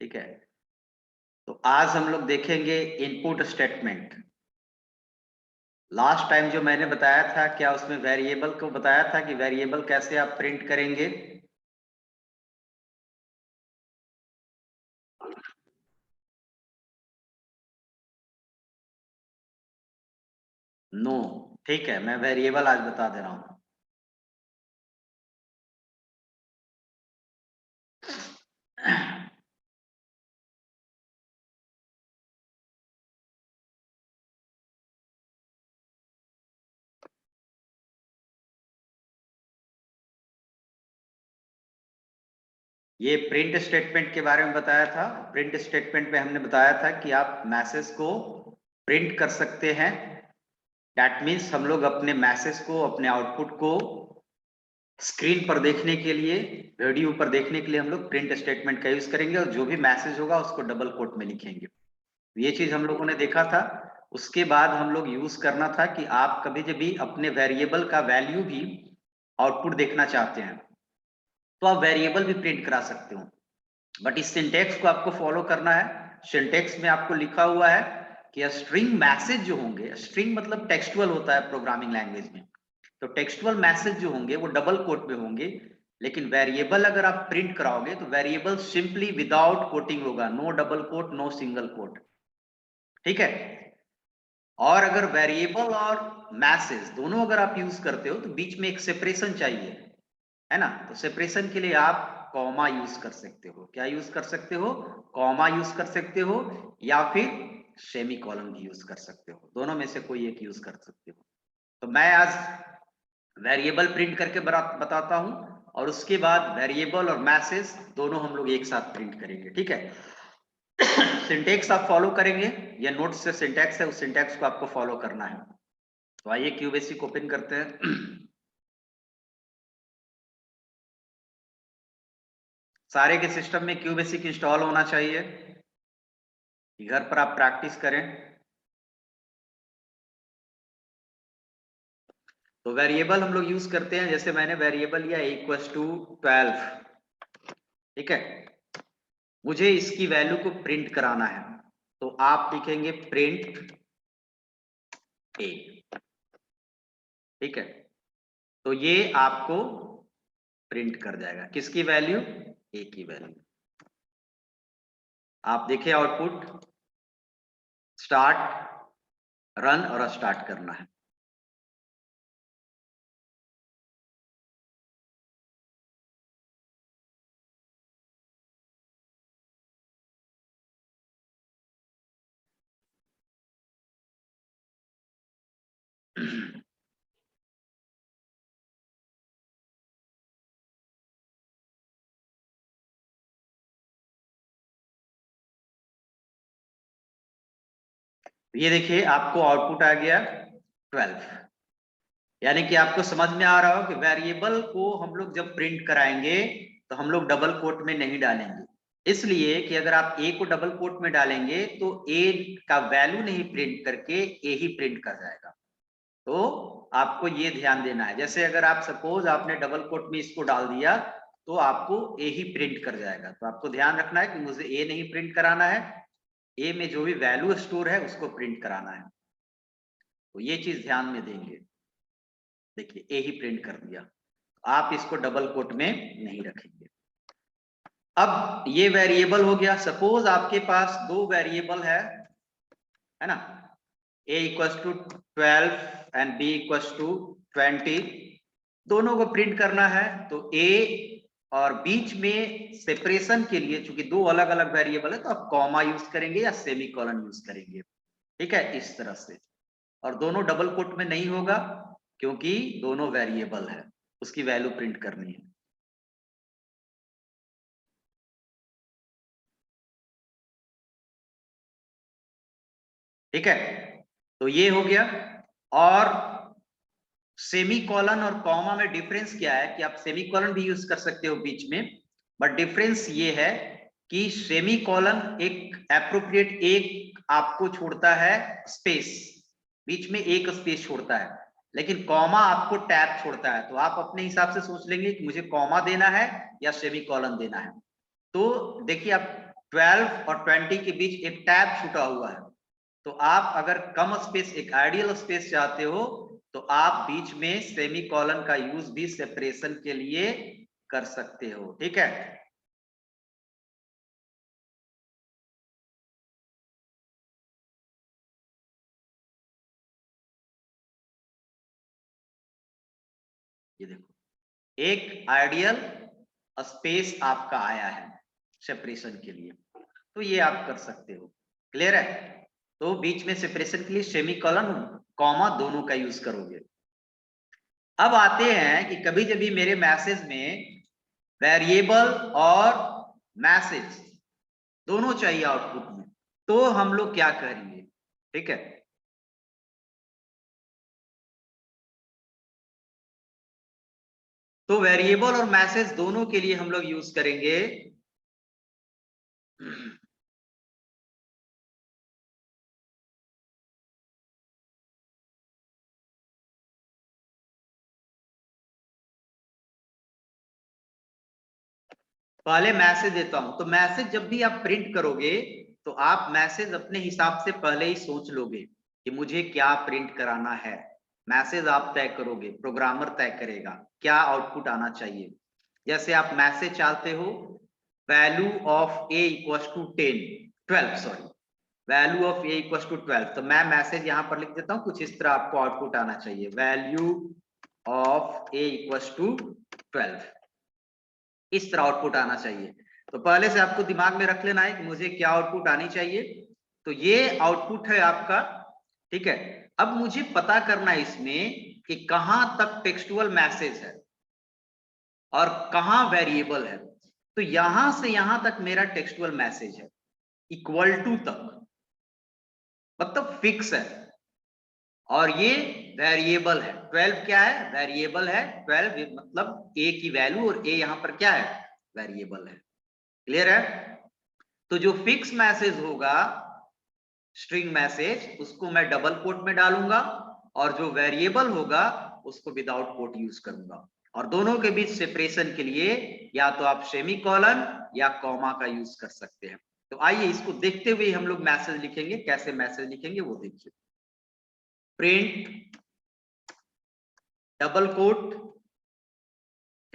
ठीक है, तो आज हम लोग देखेंगे इनपुट स्टेटमेंट। लास्ट टाइम जो मैंने बताया था, क्या उसमें वेरिएबल को बताया था कि वेरिएबल कैसे आप प्रिंट करेंगे। नो, ठीक है, मैं वेरिएबल आज बता दे रहा हूं। ये प्रिंट स्टेटमेंट के बारे में बताया था। प्रिंट स्टेटमेंट में हमने बताया था कि आप मैसेज को प्रिंट कर सकते हैं। दैट मीन्स हम लोग अपने मैसेज को, अपने आउटपुट को स्क्रीन पर देखने के लिए, वीडियो पर देखने के लिए हम लोग प्रिंट स्टेटमेंट का यूज करेंगे और जो भी मैसेज होगा उसको डबल कोट में लिखेंगे। ये चीज हम लोगों ने देखा था। उसके बाद हम लोग यूज करना था कि आप कभी जब भी अपने वेरिएबल का वैल्यू भी आउटपुट देखना चाहते हैं तो आप वेरिएबल भी प्रिंट करा सकते हो, बट इस सिंटेक्स को आपको फॉलो करना है। सिंटेक्स में आपको लिखा हुआ है कि स्ट्रिंग मैसेज जो होंगे, स्ट्रिंग मतलब टेक्सटुअल होता है प्रोग्रामिंग लैंग्वेज में, तो टेक्सटुअल मैसेज जो होंगे वो डबल कोट में होंगे। लेकिन वेरिएबल अगर आप प्रिंट कराओगे तो वेरिएबल सिंपली विदाउट कोटिंग होगा, no double quote, no single quote. ठीक है, और अगर वेरिएबल और मैसेज दोनों अगर आप यूज करते हो तो बीच में एक सेपरेशन चाहिए, है ना। तो सेपरेशन के लिए आप कॉमा यूज कर सकते हो। क्या यूज कर सकते हो? कॉमा यूज कर सकते हो, या फिर सेमी कॉलन भी यूज कर सकते हो। दोनों में से कोई एक यूज कर सकते हो। तो मैं आज वेरिएबल प्रिंट करके बताता हूं और उसके बाद वेरिएबल और मैसेज दोनों हम लोग एक साथ प्रिंट करेंगे। ठीक है, सिंटेक्स आप फॉलो करेंगे, ये नोट से सिंटेक्स है, उस सिंटेक्स को आपको फॉलो करना है। तो आइए क्यूबेसिक ओपन करते हैं। सारे के सिस्टम में क्यूबेसिक इंस्टॉल होना चाहिए, घर पर आप प्रैक्टिस करें। तो वेरिएबल हम लोग यूज करते हैं, जैसे मैंने वेरिएबल लिया इक्वल्स टू 12। ठीक है, मुझे इसकी वैल्यू को प्रिंट कराना है, तो आप लिखेंगे प्रिंट ए। ठीक है, तो ये आपको प्रिंट कर जाएगा किसकी वैल्यू? ए की वैल्यू। आप देखिए आउटपुट, स्टार्ट, रन और स्टार्ट करना है। ये देखिए आपको आउटपुट आ गया 12, यानी कि आपको समझ में आ रहा हो कि वेरिएबल को हम लोग जब प्रिंट कराएंगे तो हम लोग डबल कोट में नहीं डालेंगे, इसलिए कि अगर आप ए को डबल कोट में डालेंगे तो ए का वैल्यू नहीं प्रिंट करके ए ही प्रिंट कर जाएगा। तो आपको ये ध्यान देना है, जैसे अगर आप सपोज आपने डबल कोट में इसको डाल दिया तो आपको ए ही प्रिंट कर जाएगा। तो आपको ध्यान रखना है कि मुझे ए नहीं प्रिंट कराना है, ए में जो भी वैल्यू स्टोर है उसको प्रिंट कराना है। तो ये चीज ध्यान में देंगे। देखिए ए ही प्रिंट कर दिया, आप इसको डबल कोट में नहीं रखेंगे। अब ये वेरिएबल हो गया। सपोज आपके पास दो वेरिएबल है ना, a equals to 12 and b equals to 20, दोनों को प्रिंट करना है। तो a और बीच में सेपरेशन के लिए, चूंकि दो अलग अलग वेरिएबल है, तो आप कॉमा यूज करेंगे या सेमी कॉलन यूज करेंगे। ठीक है, इस तरह से। और दोनों डबल कोट में नहीं होगा क्योंकि दोनों वेरिएबल है, उसकी वैल्यू प्रिंट करनी है। ठीक है, तो ये हो गया। और सेमी कॉलन और कॉमा में डिफरेंस क्या है कि आप सेमी कॉलन भी यूज कर सकते हो बीच में, बट डिफरेंस ये है कि सेमी कॉलन एक एप्रोप्रिएट एक आपको छोड़ता है स्पेस, बीच में एक स्पेस छोड़ता है, लेकिन कॉमा आपको टैब छोड़ता है। तो आप अपने हिसाब से सोच लेंगे कि मुझे कॉमा देना है या सेमी कॉलन देना है। तो देखिए आप 12 और 20 के बीच एक टैब छूटा हुआ है, तो आप अगर कम स्पेस, एक आइडियल स्पेस चाहते हो, तो आप बीच में सेमी कॉलन का यूज भी सेपरेशन के लिए कर सकते हो। ठीक है, ये देखो एक आइडियल स्पेस आपका आया है सेपरेशन के लिए, तो ये आप कर सकते हो। क्लियर है? तो बीच में सेपरेशन के लिए सेमी कॉलन कॉमा दोनों का यूज करोगे। अब आते हैं कि कभी कभी मेरे मैसेज में वेरिएबल और मैसेज दोनों चाहिए आउटपुट में, तो हम लोग क्या करेंगे? ठीक है, तो वेरिएबल और मैसेज दोनों के लिए हम लोग यूज करेंगे पहले मैसेज देता हूं, तो मैसेज जब भी आप प्रिंट करोगे तो आप मैसेज अपने हिसाब से पहले ही सोच लोगे कि मुझे क्या प्रिंट कराना है। मैसेज आप तय करोगे, प्रोग्रामर तय करेगा क्या आउटपुट आना चाहिए। जैसे आप मैसेज चाहते हो value of a equals to 12 sorry, value of a equals to 12, तो मैं मैसेज यहां पर लिख देता हूं, कुछ इस तरह आपको आउटपुट आना चाहिए, value of a equals to 12, इस तरह आउटपुट आना चाहिए। तो पहले से आपको दिमाग में रख लेना है कि मुझे क्या आउटपुट आनी चाहिए। तो ये आउटपुट है आपका। ठीक है, अब मुझे पता करना है इसमें कि कहां तक टेक्सटुअल मैसेज है और कहां वेरिएबल है। तो यहां से यहां तक मेरा टेक्सटुअल मैसेज है, इक्वल टू तक मतलब फिक्स है, और ये वेरिएबल है। 12 क्या है? वेरिएबल है। 12 मतलब ए की वैल्यू, और ए यहां पर क्या है? वेरिएबल है। क्लियर है? तो जो फिक्स मैसेज होगा स्ट्रिंग मैसेज, उसको मैं डबल कोट में डालूंगा, और जो वेरिएबल होगा उसको विदाउट कोट यूज करूंगा। और दोनों के बीच सेपरेशन के लिए या तो आप सेमी कॉलन या कॉमा का यूज कर सकते हैं। तो आइए इसको देखते हुए हम लोग मैसेज लिखेंगे। कैसे मैसेज लिखेंगे वो देखिए। प्रिंट डबल कोट,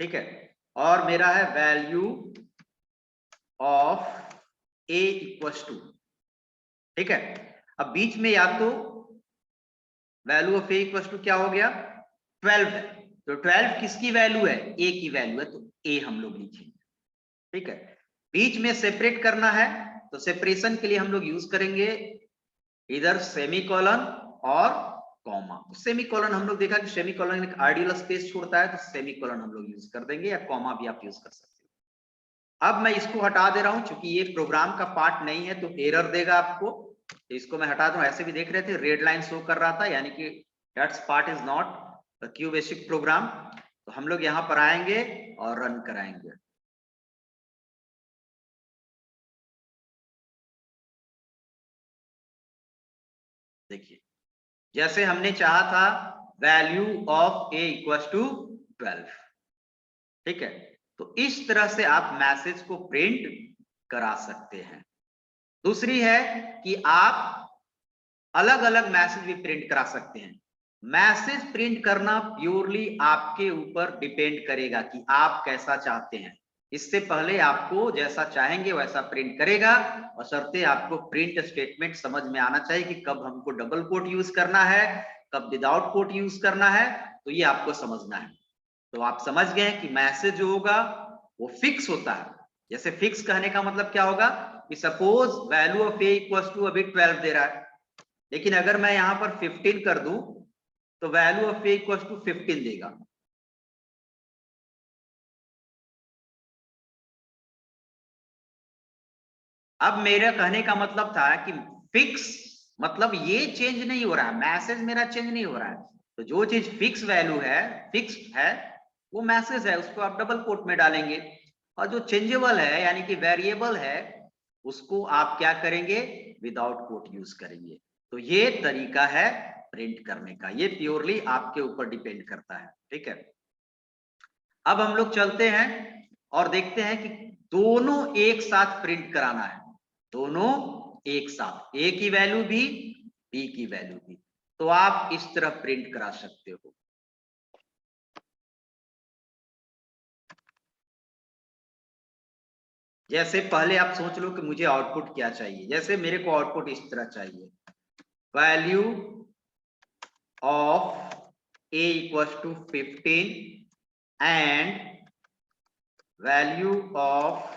ठीक है, और मेरा है value of a equals to, ठीक है। अब बीच में या तो value of a equals to क्या हो गया? 12 है, तो 12 किसकी वैल्यू है? ए की वैल्यू है, तो ए हम लोग लिखेंगे। ठीक है, बीच में सेपरेट करना है, तो सेपरेशन के लिए हम लोग यूज करेंगे इधर सेमी कॉलन और कॉमा। सेमी कॉलन हम लोग देखा कि सेमी कॉलन एक आइडियल स्पेस छोड़ता है, तो सेमी कॉलन हम लोग यूज कर देंगे, या कॉमा भी आप यूज कर सकते हो। अब मैं इसको हटा दे रहा हूं, क्योंकि ये प्रोग्राम का पार्ट नहीं है, तो एरर देगा आपको, तो इसको मैं हटा दूं। ऐसे भी देख रहे थे रेड लाइन शो कर रहा था, यानी कि that's part is not Q basic programme. तो हम लोग यहां पर आएंगे और रन कराएंगे। देखिए, जैसे हमने चाहा था value of a equals to 12, ठीक है, तो इस तरह से आप मैसेज को प्रिंट करा सकते हैं। दूसरी है कि आप अलग अलग मैसेज भी प्रिंट करा सकते हैं। मैसेज प्रिंट करना प्योरली आपके ऊपर डिपेंड करेगा कि आप कैसा चाहते हैं। इससे पहले आपको जैसा चाहेंगे वैसा प्रिंट करेगा, और शर्ते आपको प्रिंट स्टेटमेंट समझ में आना चाहिए कि कब हमको डबल कोट यूज करना है, कब विदाउट कोट यूज करना है, तो ये आपको समझना है। तो आप समझ गए कि मैसेज जो होगा वो फिक्स होता है। जैसे फिक्स कहने का मतलब क्या होगा कि suppose value of a equals to अभी 12 दे रहा है, लेकिन अगर मैं यहां पर 15 कर दूं तो value of a equals to 15 देगा। अब मेरा कहने का मतलब था कि फिक्स मतलब ये चेंज नहीं हो रहा है, मैसेज मेरा चेंज नहीं हो रहा है। तो जो चीज फिक्स वैल्यू है, फिक्स है, वो मैसेज है, उसको आप डबल कोट में डालेंगे। और जो चेंजेबल है यानी कि वेरिएबल है, उसको आप क्या करेंगे? विदाउट कोट यूज करेंगे। तो ये तरीका है प्रिंट करने का, ये प्योरली आपके ऊपर डिपेंड करता है। ठीक है, अब हम लोग चलते हैं और देखते हैं कि दोनों एक साथ प्रिंट कराना है। दोनों एक साथ, ए की वैल्यू भी बी की वैल्यू भी, तो आप इस तरह प्रिंट करा सकते हो। जैसे पहले आप सोच लो कि मुझे आउटपुट क्या चाहिए, जैसे मेरे को आउटपुट इस तरह चाहिए, value of a equals to 15 and value of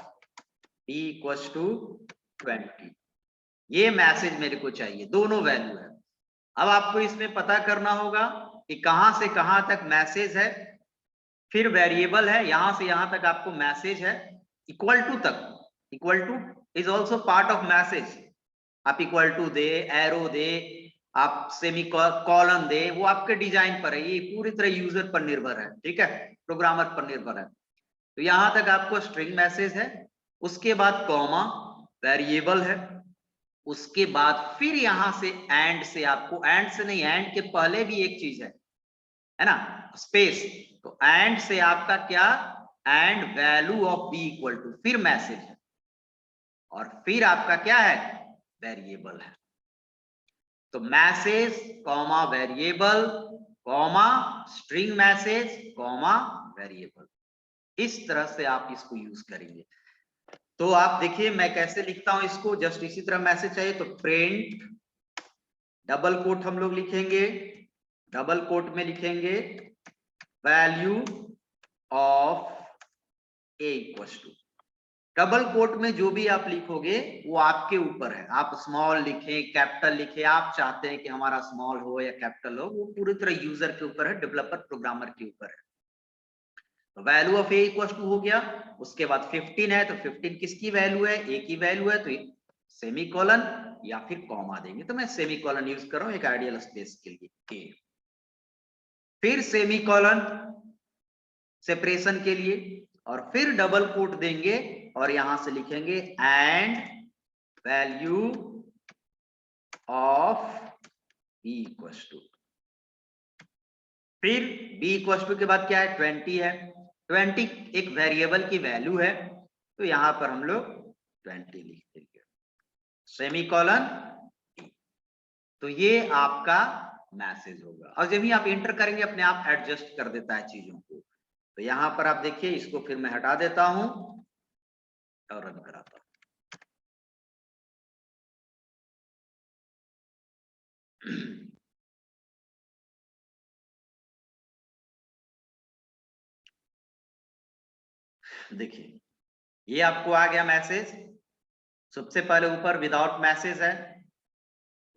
b equals to 20। ये मैसेज मेरे को चाहिए, दोनों वैल्यू है। अब आपको इसमें पता करना होगा कि कहां से कहां तक मैसेज है, फिर वेरिएबल है, यहां से यहां तक आपको मैसेज है, इक्वल टू तक, equal two is also part of message. आप इक्वल टू दे, एरो दे, आप सेमी कॉलन दे, वो आपके डिजाइन पर है, ये पूरी तरह यूजर पर निर्भर है, ठीक है, प्रोग्रामर पर निर्भर है। तो यहां तक आपको स्ट्रिंग मैसेज है, उसके बाद कॉमा वेरिएबल है, उसके बाद फिर यहां से एंड से, आपको एंड से नहीं, एंड के पहले भी एक चीज है ना, स्पेस। तो एंड से आपका क्या, and value of b equal to, फिर मैसेज है, और फिर आपका क्या है, वेरिएबल है। तो message comma variable comma string message comma variable, इस तरह से आप इसको यूज करेंगे। तो आप देखिए मैं कैसे लिखता हूं इसको, जस्ट इसी तरह मैसेज चाहिए तो प्रिंट डबल कोट हम लोग लिखेंगे, डबल कोट में लिखेंगे value of a equals to, double quote में जो भी आप लिखोगे वो आपके ऊपर है, आप स्मॉल लिखें कैपिटल लिखें, आप चाहते हैं कि हमारा स्मॉल हो या कैपिटल हो, वो पूरी तरह यूजर के ऊपर है, डेवलपर प्रोग्रामर के ऊपर है। तो value of a equals to हो गया, उसके बाद 15 है तो 15 किसकी वैल्यू है, ए की वैल्यू है, तो सेमी कॉलन या फिर कॉमा देंगे, तो मैं सेमी कॉलन यूज कर रहा हूं एक आइडियल स्पेस के लिए। फिर सेमी कॉलन सेपरेशन के लिए, और फिर डबल कोट देंगे और यहां से लिखेंगे and value of b equals to, फिर बी इक्वल्स टू के बाद क्या है, 20 है, 20 एक वेरिएबल की वैल्यू है, तो यहां पर हम लोग 20 लिख देंगे, सेमी कॉलन। तो ये आपका मैसेज होगा, और जब भी आप एंटर करेंगे अपने आप एडजस्ट कर देता है चीजों को। तो यहां पर आप देखिए, इसको फिर मैं हटा देता हूं और रन कराता हूं। देखिए ये आपको आ गया मैसेज, सबसे पहले ऊपर विदाउट मैसेज है,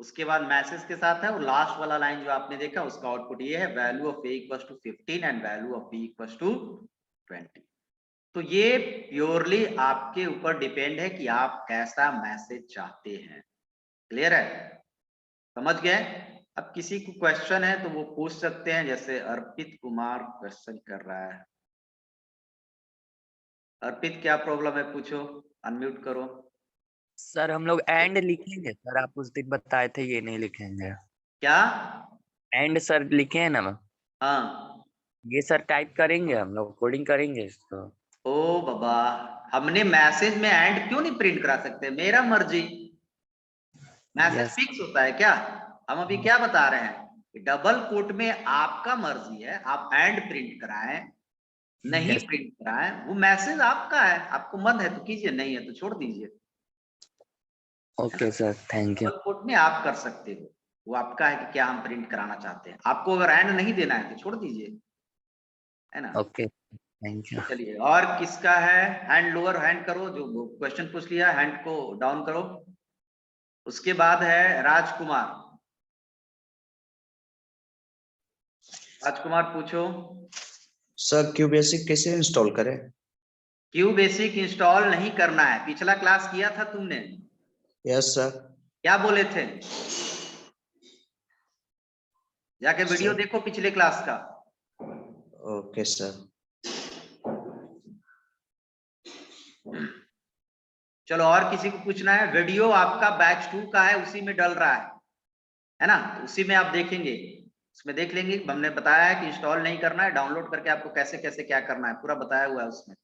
उसके बाद मैसेज के साथ है, और लास्ट वाला लाइन जो आपने देखा उसका आउटपुट ये है, value of a equals to 15 and value of b equals to 20। तो ये प्योरली आपके ऊपर डिपेंड है कि आप कैसा मैसेज चाहते हैं। क्लियर है, समझ गए? अब किसी को क्वेश्चन है तो वो पूछ सकते हैं, जैसे अर्पित कुमार क्वेश्चन कर रहा है। अर्पित क्या प्रॉब्लम है, पूछो, अनम्यूट करो। सर हम लोग एंड लिखेंगे सर, आप उस दिन बताए थे ये नहीं लिखेंगे। क्या? एंड सर लिखे हैं ना, हाँ, ये सर टाइप करेंगे, हम लोग कोडिंग करेंगे इसको। ओ बाबा, हमने मैसेज में एंड क्यों नहीं प्रिंट करा सकते, मेरा मर्जी, मैसेज यस। फिक्स होता है क्या? हम अभी क्या बता रहे हैं, डबल कोट में आपका मर्जी है, आप एंड प्रिंट कराएं नहीं यस। प्रिंट कराएं, वो मैसेज आपका है, आपको मन है तो कीजिए, नहीं है तो छोड़ दीजिए। Okay sir, thank you. Double quote में आप कर सकते हो, वो आपका है कि क्या हम प्रिंट कराना चाहते हैं, आपको अगर एंड नहीं देना है तो छोड़ दीजिए, है ना। Okay, thank you. चलिए, और किसका है हैंड, लोअर हैंड करो, जो क्वेश्चन पूछ लिया हैंड को डाउन करो। उसके बाद है राजकुमार, राजकुमार पूछो। सर क्यू बेसिक कैसे इंस्टॉल करें? क्यू बेसिक इंस्टॉल नहीं करना है, पिछला क्लास किया था तुमने, यस सर। क्या बोले थे, जाके वीडियो सर देखो पिछले क्लास का। Okay sir. चलो, और किसी को पूछना है, वीडियो आपका बैच 2 का है, उसी में डल रहा है ना, तो उसी में आप देखेंगे, उसमें देख लेंगे, हमने बताया है कि इंस्टॉल नहीं करना है, डाउनलोड करके आपको कैसे कैसे क्या करना है पूरा बताया हुआ है उसमें।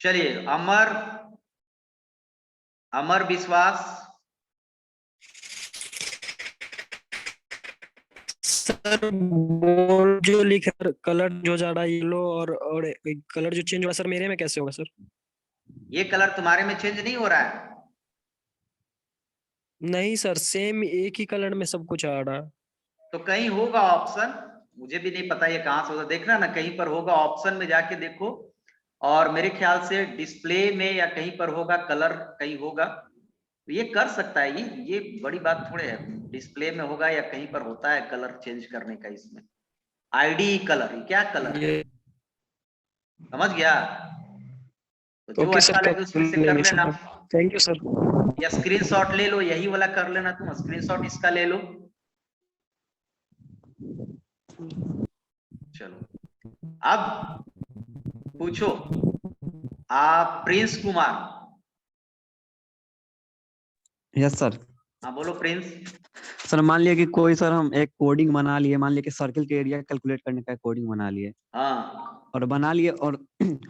चलिए, अमर अमर विश्वास, सर बोर्ड जो लिख रहा कलर जो जा रहा है येलो और कलर जो चेंज हुआ सर मेरे में कैसे होगा सर? ये कलर तुम्हारे में चेंज नहीं हो रहा है? नहीं सर, सेम एक ही कलर में सब कुछ आ रहा है। तो कहीं होगा ऑप्शन, मुझे भी नहीं पता ये कहाँ से होगा, देखना ना कहीं पर होगा, ऑप्शन में जाके देखो। और मेरे ख्याल से डिस्प्ले में या कहीं पर होगा, कलर कहीं होगा, तो ये कर सकता है। ये बड़ी बात थोड़े है, डिस्प्ले में होगा या कहीं पर होता है कलर चेंज करने का। इसमें आईडी कलर, ये क्या कलर है, समझ गया? तो जो ओके अच्छा सर, लगे उसमें से कर लेना, थैंक यू सर। या स्क्रीनशॉट ले लो, यही वाला कर लेना तुम, स्क्रीनशॉट इसका ले लो। चलो अब पूछो आप, प्रिंस कुमार। Yes sir. हाँ बोलो प्रिंस। सर मान लिया कि कोई सर हम एक कोडिंग बना लिए, मान लिया कि सर्किल के एरिया कैलकुलेट करने का कोडिंग बना लिए, हाँ और बना लिए, और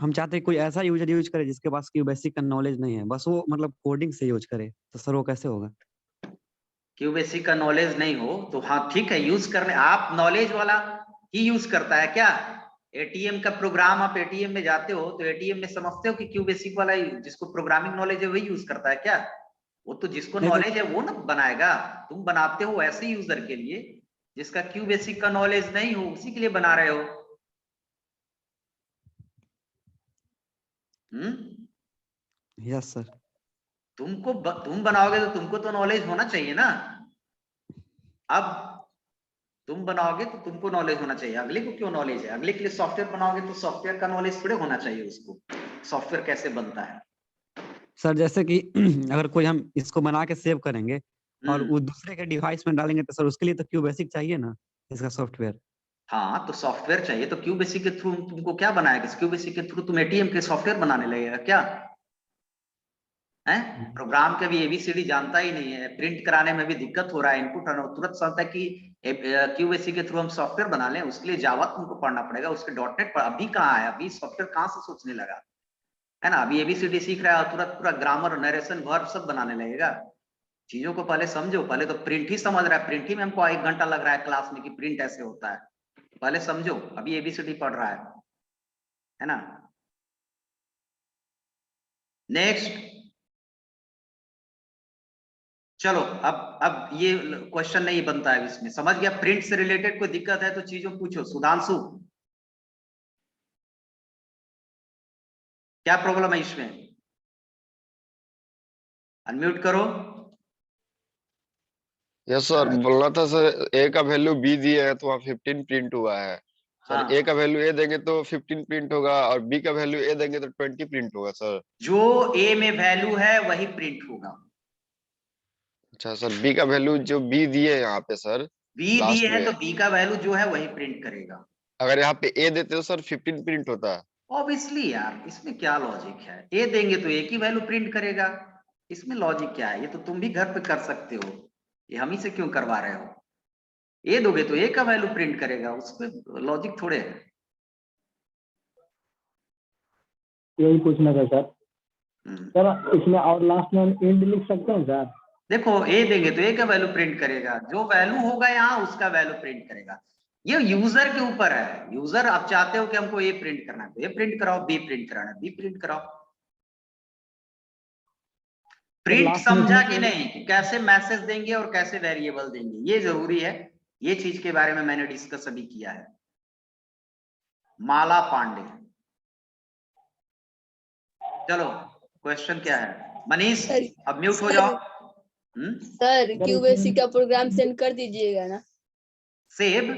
हम चाहते हैं कोई ऐसा यूजर यूज करे जिसके पास की बेसिक का नॉलेज नहीं है, बस वो मतलब कोडिंग से यूज करे, तो सर वो कैसे होगा? क्यूबेसिक का नॉलेज नहीं हो तो हाँ ठीक है, यूज करने, आप नॉलेज वाला ही यूज करता है क्या? एटीएम का प्रोग्राम, आप एटीएम में जाते हो तो एटीएम में समझते हो कि क्यूबेसिक वाला जिसको प्रोग्रामिंग नॉलेज है वही यूज करता है क्या? वो तो जिसको नहीं, नॉलेज है वो ना बनाएगा। तुम बनाते हो ऐसे यूजर के लिए जिसका क्यूबेसिक का नॉलेज नहीं हो, उसी के लिए बना रहे हो। Yes sir. तुम बनाओगे तो तुमको तो नॉलेज होना चाहिए ना। अब तुम बनाओगे तो तुमको नॉलेज होना चाहिए, अगले को क्यों नॉलेज है? अगले के लिए सॉफ्टवेयर बनाओगे तो सॉफ्टवेयर का नॉलेज थोड़े होना चाहिए उसको, सॉफ्टवेयर कैसे बनता है। सर जैसे कि अगर कोई हम इसको बना के सेव करेंगे और हम्म, वो दूसरे के डिवाइस में डालेंगे, तो सर उसके लिए तो क्यू बेसिक चाहिए ना, इसका सॉफ्टवेयर। हाँ तो सॉफ्टवेयर चाहिए तो क्यूबेसिक के थ्रू तुमको क्या बनाएगा? क्यूबेसिक के थ्रू तुम एटीएम के सॉफ्टवेयर बनाने लगेगा क्या? है प्रोग्राम के भी एबीसीडी जानता ही नहीं है, प्रिंट कराने में भी दिक्कत हो रहा है, इनपुट तुरंत समझता है कि क्यूबेसिक के थ्रू हम सॉफ्टवेयर बना लें, उसके लिए जावा तुमको पढ़ना पड़ेगा, उसके डॉटनेट पर अभी कहाँ है, अभी सॉफ्टवेयर कहाँ से सोचने लगा है ना? अभी एबीसीडी सीख रहा है और तुरंत पूरा ग्रामर, नरेशन, वर्ब सब बनाने लगेगा। चीजों को पहले समझो, पहले तो प्रिंट ही समझ रहा है, प्रिंट ही में हमको 1 घंटा लग रहा है क्लास में कि प्रिंट ऐसे होता है, पहले समझो, अभी एबीसीडी पढ़ रहा है ना? नेक्स्ट, चलो अब ये क्वेश्चन नहीं बनता है इसमें, समझ गया? प्रिंट से रिलेटेड कोई दिक्कत है तो चीजों पूछो। सुधांशु, क्या प्रॉब्लम है इसमें? अनम्यूट करो। यस सर, बोलना था सर, ए का वैल्यू बी दिए है तो वहाँ 15 प्रिंट हुआ है सर। हाँ, ए का वैल्यू ए देंगे तो 15 प्रिंट होगा, और बी का वैल्यू ए देंगे तो 20 प्रिंट होगा सर। जो ए में वैल्यू है वही प्रिंट होगा। अच्छा सर, बी का वैल्यू जो बी दिए यहाँ पे सर बी दिए लास्ट है में, तो बी का वैल्यू जो है वही प्रिंट करेगा। अगर यहाँ पे ए देते तो सर 15 प्रिंट होता है। ऑब्वियसली यार, इसमें क्या लॉजिक है? ए देंगे तो ए की वैल्यू प्रिंट करेगा, इसमें लॉजिक क्या है? ये तो तुम भी घर पे कर सकते हो, ये हम ही से क्यों करवा रहे हो? ए दोगे तो ए का वैल्यू प्रिंट करेगा, उसमें लॉजिक थोड़े है। यही पूछना था सर। हम्म। सर इसमें और लास्ट में एंड लिख सकते हैं सर? देखो ए देंगे तो ए का वैल्यू प्रिंट करेगा, जो वैल्यू होगा यहाँ उसका वैल्यू प्रिंट करेगा। ये यूजर के ऊपर है, यूजर आप चाहते हो कि हमको ए प्रिंट करना है तो ए प्रिंट कराओ, बी प्रिंट कराना है बी प्रिंट कराओ। प्रिंट लास्ट में समझा इसमें कि नहीं, कि कैसे मैसेज देंगे और कैसे वेरिएबल देंगे, ये जरूरी है। ये चीज के बारे में मैंने डिस्कस अभी किया है। माला पांडे, चलो क्वेश्चन क्या है? मनीष सर, अब म्यूट हो सर, जाओ। सर क्यूबेसिक का प्रोग्राम सेंड कर दीजिएगा ना। सेव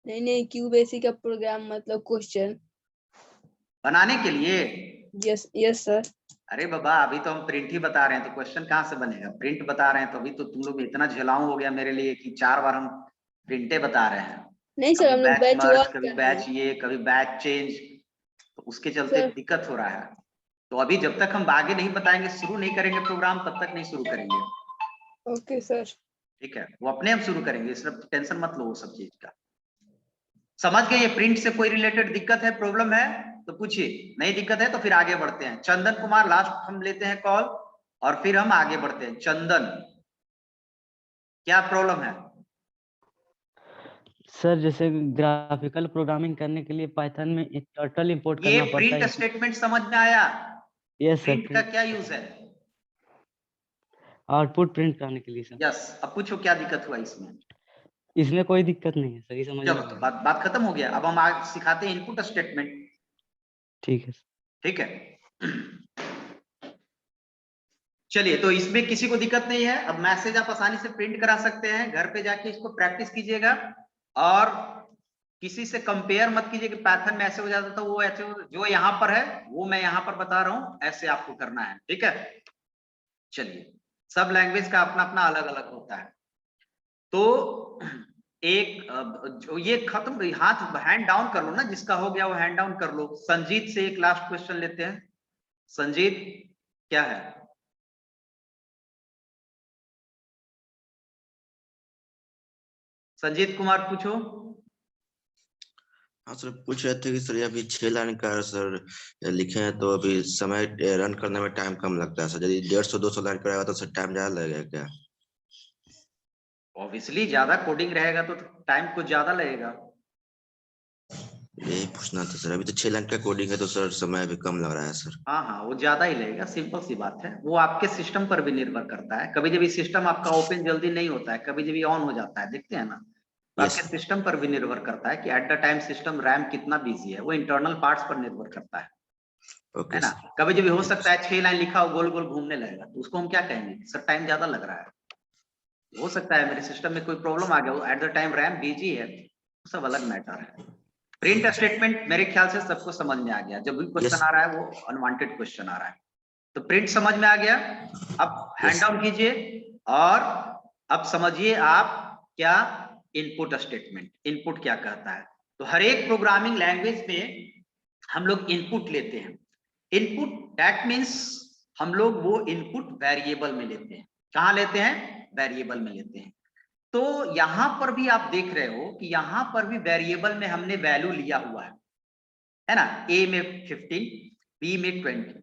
नहीं, क्यूबेसिक का प्रोग्राम मतलब क्वेश्चन बनाने के लिए। Yes sir. अरे बाबा, अभी तो हम प्रिंट ही बता रहे हैं तो क्वेश्चन कहाँ से बनेगा? प्रिंट बता रहे हैं तो अभी तो तुम लोग इतना झेलाऊ हो गया मेरे लिए कि 4 बार हम प्रिंटे बता रहे हैं। नहीं सर, हम लोग बैच बैच मर्ज, वर्क कभी कर रहे बैच हैं। ये, कभी बैच चेंज, तो उसके चलते सर। दिक्कत हो रहा है। तो अभी जब तक हम आगे नहीं बताएंगे, शुरू नहीं करेंगे प्रोग्राम, तब तक नहीं शुरू करेंगे। Okay sir. ठीक है, वो अपने हम शुरू करेंगे, सिर्फ टेंशन मत लो वो सब चीज का। समझ गए? ये प्रिंट से कोई रिलेटेड दिक्कत है, प्रॉब्लम है तो पूछिए, नहीं दिक्कत है तो फिर आगे बढ़ते हैं। चंदन कुमार लास्ट हम लेते हैं कॉल। और फिर हम आगे बढ़ते हैं। चंदन, क्या प्रॉब्लम है? सर जैसे ग्राफिकल प्रोग्रामिंग करने के लिए पाइथन में एक टर्टल इंपोर्ट ये करना पड़ता प्रिंट है। स्टेटमेंट समझ में आया? यस सर, प्रिंट का क्या यूज है? आउटपुट प्रिंट करने के लिए सर। यस, अब पूछो क्या दिक्कत हुआ इसमें? इसमें कोई दिक्कत नहीं है सर, ये समझ चलो में तो आ गया। बात खत्म हो गया। अब हम आगे सिखाते हैं इनपुट स्टेटमेंट। ठीक है सर। ठीक है, चलिए, तो इसमें किसी को दिक्कत नहीं है। अब मैसेज आप आसानी से प्रिंट करा सकते हैं। घर पे जाके इसको प्रैक्टिस कीजिएगा और किसी से कंपेयर मत कीजिए कि पाइथन में ऐसे हो जाता था, वो ऐसे जो यहाँ पर है वो मैं यहाँ पर बता रहा हूँ, ऐसे आपको करना है। ठीक है, चलिए, सब लैंग्वेज का अपना अपना अलग अलग होता है। तो एक जो ये खत्म, हाथ हैंड डाउन कर लो ना, जिसका हो गया वो हैंड डाउन कर लो। संजीत से एक लास्ट क्वेश्चन लेते हैं। संजीत, क्या है? संजीत कुमार पूछो। हाँ सर, पूछ रहे थे कि सर अभी 6 लाइन का सर लिखे हैं, तो अभी समय रन करने में टाइम कम लगता है सर। यदि 150-200 लाइन कराएगा तो सर टाइम ज्यादा लगेगा क्या? ऑब्वियसली ज्यादा कोडिंग रहेगा तो टाइम कुछ ज्यादा लगेगा। यही पूछना था सर। अभी तो 6 लाइन का कोडिंग है तो सर समय अभी कम लग रहा है सर। हाँ हाँ, वो ज्यादा ही लगेगा, सिंपल सी बात है। वो आपके सिस्टम पर भी निर्भर करता है। कभी जब सिस्टम आपका ओपन जल्दी नहीं होता है, कभी जब ऑन हो जाता है, देखते हैं ना। तो Yes. आपके सिस्टम पर भी निर्भर करता है कि eight the time system RAM कितना बिजी है। वो इंटरनल पार्ट्स पर निर्भर करता है, ओके है ना। सर। कभी जब हो सकता है 6 लाइन लिखा हो गोल गोल घूमने लगेगा, तो उसको हम क्या कहेंगे? सर टाइम ज्यादा लग रहा है। हो सकता है मेरे सिस्टम में कोई प्रॉब्लम आ गया हो, eight the time RAM busy है, सब अलग मैटर है। प्रिंट स्टेटमेंट मेरे ख्याल से सबको समझ में आ गया। जब भी क्वेश्चन आ रहा है वो अनवांटेड क्वेश्चन आ रहा है, तो प्रिंट समझ में आ गया। अब हैंड डाउन कीजिए और अब समझिए आप क्या इनपुट स्टेटमेंट, इनपुट क्या कहता है। तो हर एक प्रोग्रामिंग लैंग्वेज में हम लोग इनपुट लेते हैं। इनपुट दैट मीन्स हम लोग वो इनपुट वेरिएबल में लेते हैं। कहाँ लेते हैं? वेरिएबल में लेते हैं। तो यहां पर भी आप देख रहे हो कि यहां पर भी वेरिएबल में हमने वैल्यू लिया हुआ है ना। ए में 15, बी में 20।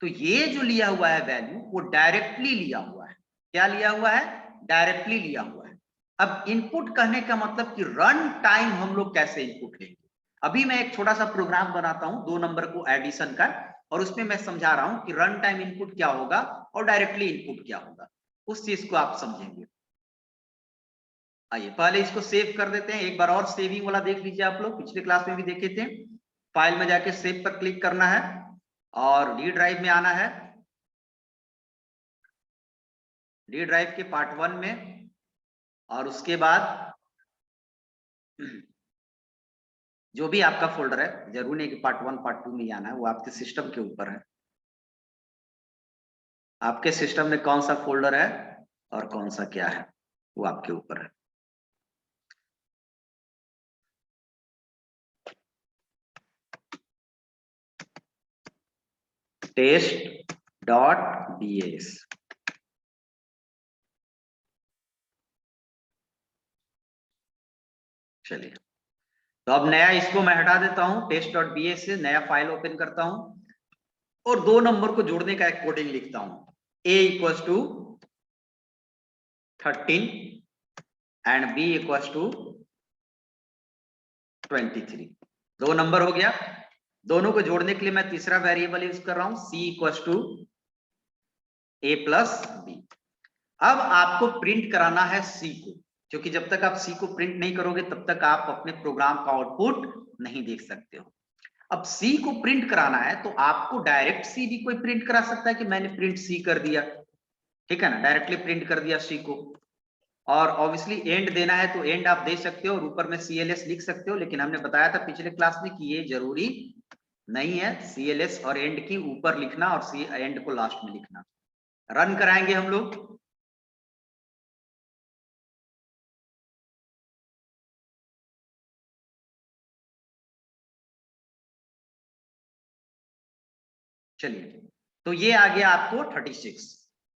तो ये जो लिया हुआ है वैल्यू, वो डायरेक्टली लिया हुआ है। क्या लिया हुआ है? डायरेक्टली लिया हुआ है। अब इनपुट कहने का मतलब कि रन टाइम हम लोग कैसे इनपुट लेंगे। अभी मैं एक छोटा सा प्रोग्राम बनाता हूं 2 नंबर को एडिशन का, और उसमें मैं समझा रहा हूं कि रन टाइम इनपुट क्या होगा और डायरेक्टली इनपुट क्या होगा। उस चीज को आप समझेंगे। आइए पहले इसको सेव कर देते हैं। एक बार और सेविंग वाला देख लीजिए आप लोग, पिछले क्लास में भी देखे थे। फाइल में जाके सेव पर क्लिक करना है और डी ड्राइव में आना है। डी ड्राइव के पार्ट 1 में, और उसके बाद जो भी आपका फोल्डर है, जरूर नहीं कि पार्ट 1 पार्ट 2 में आना है, वो आपके सिस्टम के ऊपर है। आपके सिस्टम में कौन सा फोल्डर है और कौन सा क्या है, वो आपके ऊपर है। test.bs। चलिए, तो अब नया इसको मैं हटा देता हूं। test.bs से नया फाइल ओपन करता हूं और 2 नंबर को जोड़ने का एक कोडिंग लिखता हूं। a equals to 13 and b equals to 23। 2 number हो गया। दोनों को जोड़ने के लिए मैं तीसरा वेरिएबल यूज कर रहा हूं, c equals to a plus b। अब आपको प्रिंट कराना है c को, क्योंकि जब तक आप c को प्रिंट नहीं करोगे तब तक आप अपने प्रोग्राम का आउटपुट नहीं देख सकते हो। अब c को प्रिंट कराना है तो आपको डायरेक्ट c भी कोई प्रिंट करा सकता है कि मैंने प्रिंट c कर दिया, ठीक है ना, डायरेक्टली प्रिंट कर दिया c को। और ऑब्वियसली एंड देना है तो एंड आप दे सकते हो और ऊपर में CLS लिख सकते हो, लेकिन हमने बताया था पिछले क्लास में कि ये जरूरी नहीं है CLS और एंड की ऊपर लिखना और एंड को लास्ट में लिखना। रन कराएंगे हम लोग। चलिए, तो ये आ गया आपको 36।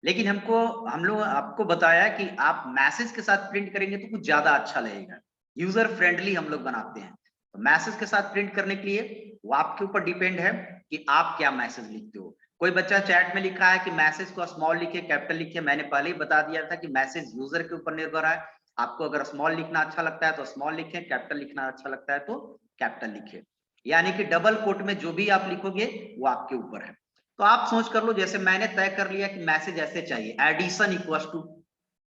लेकिन हम लोग आपको बताया कि आप मैसेज के साथ प्रिंट करेंगे तो कुछ ज्यादा अच्छा लगेगा, यूजर फ्रेंडली हम लोग बनाते हैं। तो मैसेज के साथ प्रिंट करने के लिए वो आपके ऊपर डिपेंड है कि आप क्या मैसेज लिखते हो। कोई बच्चा चैट में लिखा है कि मैसेज को स्मॉल लिखे कैपिटल लिखे, मैंने पहले ही बता दिया था कि मैसेज यूजर के ऊपर निर्भर है। आपको अगर स्मॉल लिखना अच्छा लगता है तो स्मॉल लिखें, कैपिटल लिखना अच्छा लगता है तो कैपिटल लिखें, यानी कि डबल कोट में जो भी आप लिखोगे वो आपके ऊपर है। तो आप सोच कर लो, जैसे मैंने तय कर लिया कि मैसेज ऐसे चाहिए, एडिशन इक्वल टू,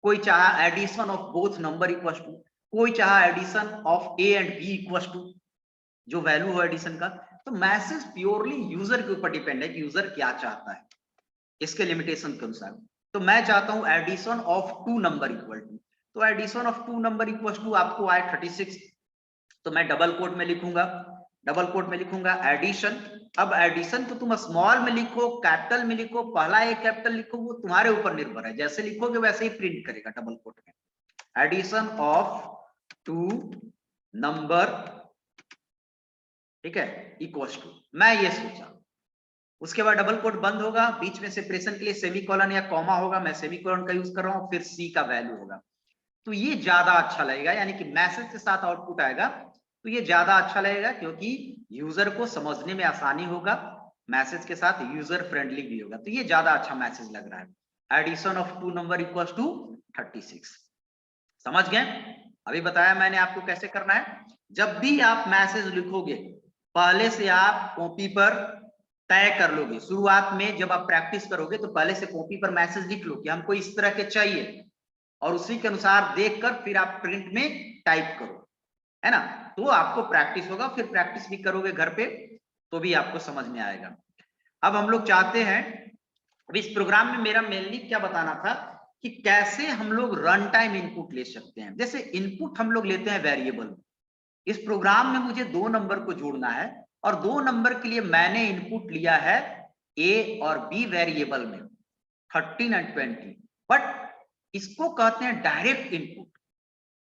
कोई चाहा addition of both number equal to, कोई चाहा addition of a and b equal to, जो वैल्यू हो एडिशन का। तो मैसेज प्योरली यूजर के ऊपर डिपेंड है कि यूजर क्या चाहता है इसके लिमिटेशन के अनुसार। तो मैं चाहता हूं addition of 2 number equal to, तो addition of 2 number equal to आपको आए 36, तो मैं डबल कोट में लिखूंगा, डबल कोट में लिखूंगा एडिशन। अब एडिशन को तुम स्मॉल में लिखो, कैपिटल में लिखो, पहला एक कैपिटल लिखो, वो तुम्हारे ऊपर निर्भर है, जैसे लिखोगे वैसे ही प्रिंट करेगा डबल कोट में। एडिशन ऑफ 2 नंबर, ठीक है, इक्वल टू, मैं ये सोचा। उसके बाद डबल कोट बंद होगा, बीच में सेपरेशन के लिए सेमीकोलन या कॉमा होगा, मैं सेमीकोलन का यूज कर रहा हूं, फिर सी का वैल्यू होगा। तो ये ज्यादा अच्छा लगेगा, यानी कि मैसेज के साथ आउटपुट आएगा तो ये ज्यादा अच्छा लगेगा, क्योंकि यूजर को समझने में आसानी होगा, मैसेज के साथ यूजर फ्रेंडली भी होगा। तो ये ज्यादा अच्छा मैसेज लग रहा है, addition of 2 number equal to 36। समझ गए? अभी बताया मैंने आपको कैसे करना है। जब भी आप मैसेज लिखोगे पहले से आप कॉपी पर तय कर लोगे, शुरुआत में जब आप प्रैक्टिस करोगे तो पहले से कॉपी पर मैसेज लिख लो कि हमको इस तरह के चाहिए, और उसी के अनुसार देखकर फिर आप प्रिंट में टाइप करो, है ना। तो आपको प्रैक्टिस होगा, फिर प्रैक्टिस भी करोगे घर पे तो भी आपको समझ में आएगा। अब हम लोग चाहते हैं, अब इस प्रोग्राम में मेरा मेनली क्या बताना था कि कैसे हम लोग रन टाइम इनपुट ले सकते हैं। जैसे इनपुट हम लोग लेते हैं वेरिएबल, इस प्रोग्राम में मुझे 2 नंबर को जोड़ना है, और 2 नंबर के लिए मैंने इनपुट लिया है ए और बी वेरिएबल में 13 और 20, बट इसको कहते हैं डायरेक्ट इनपुट,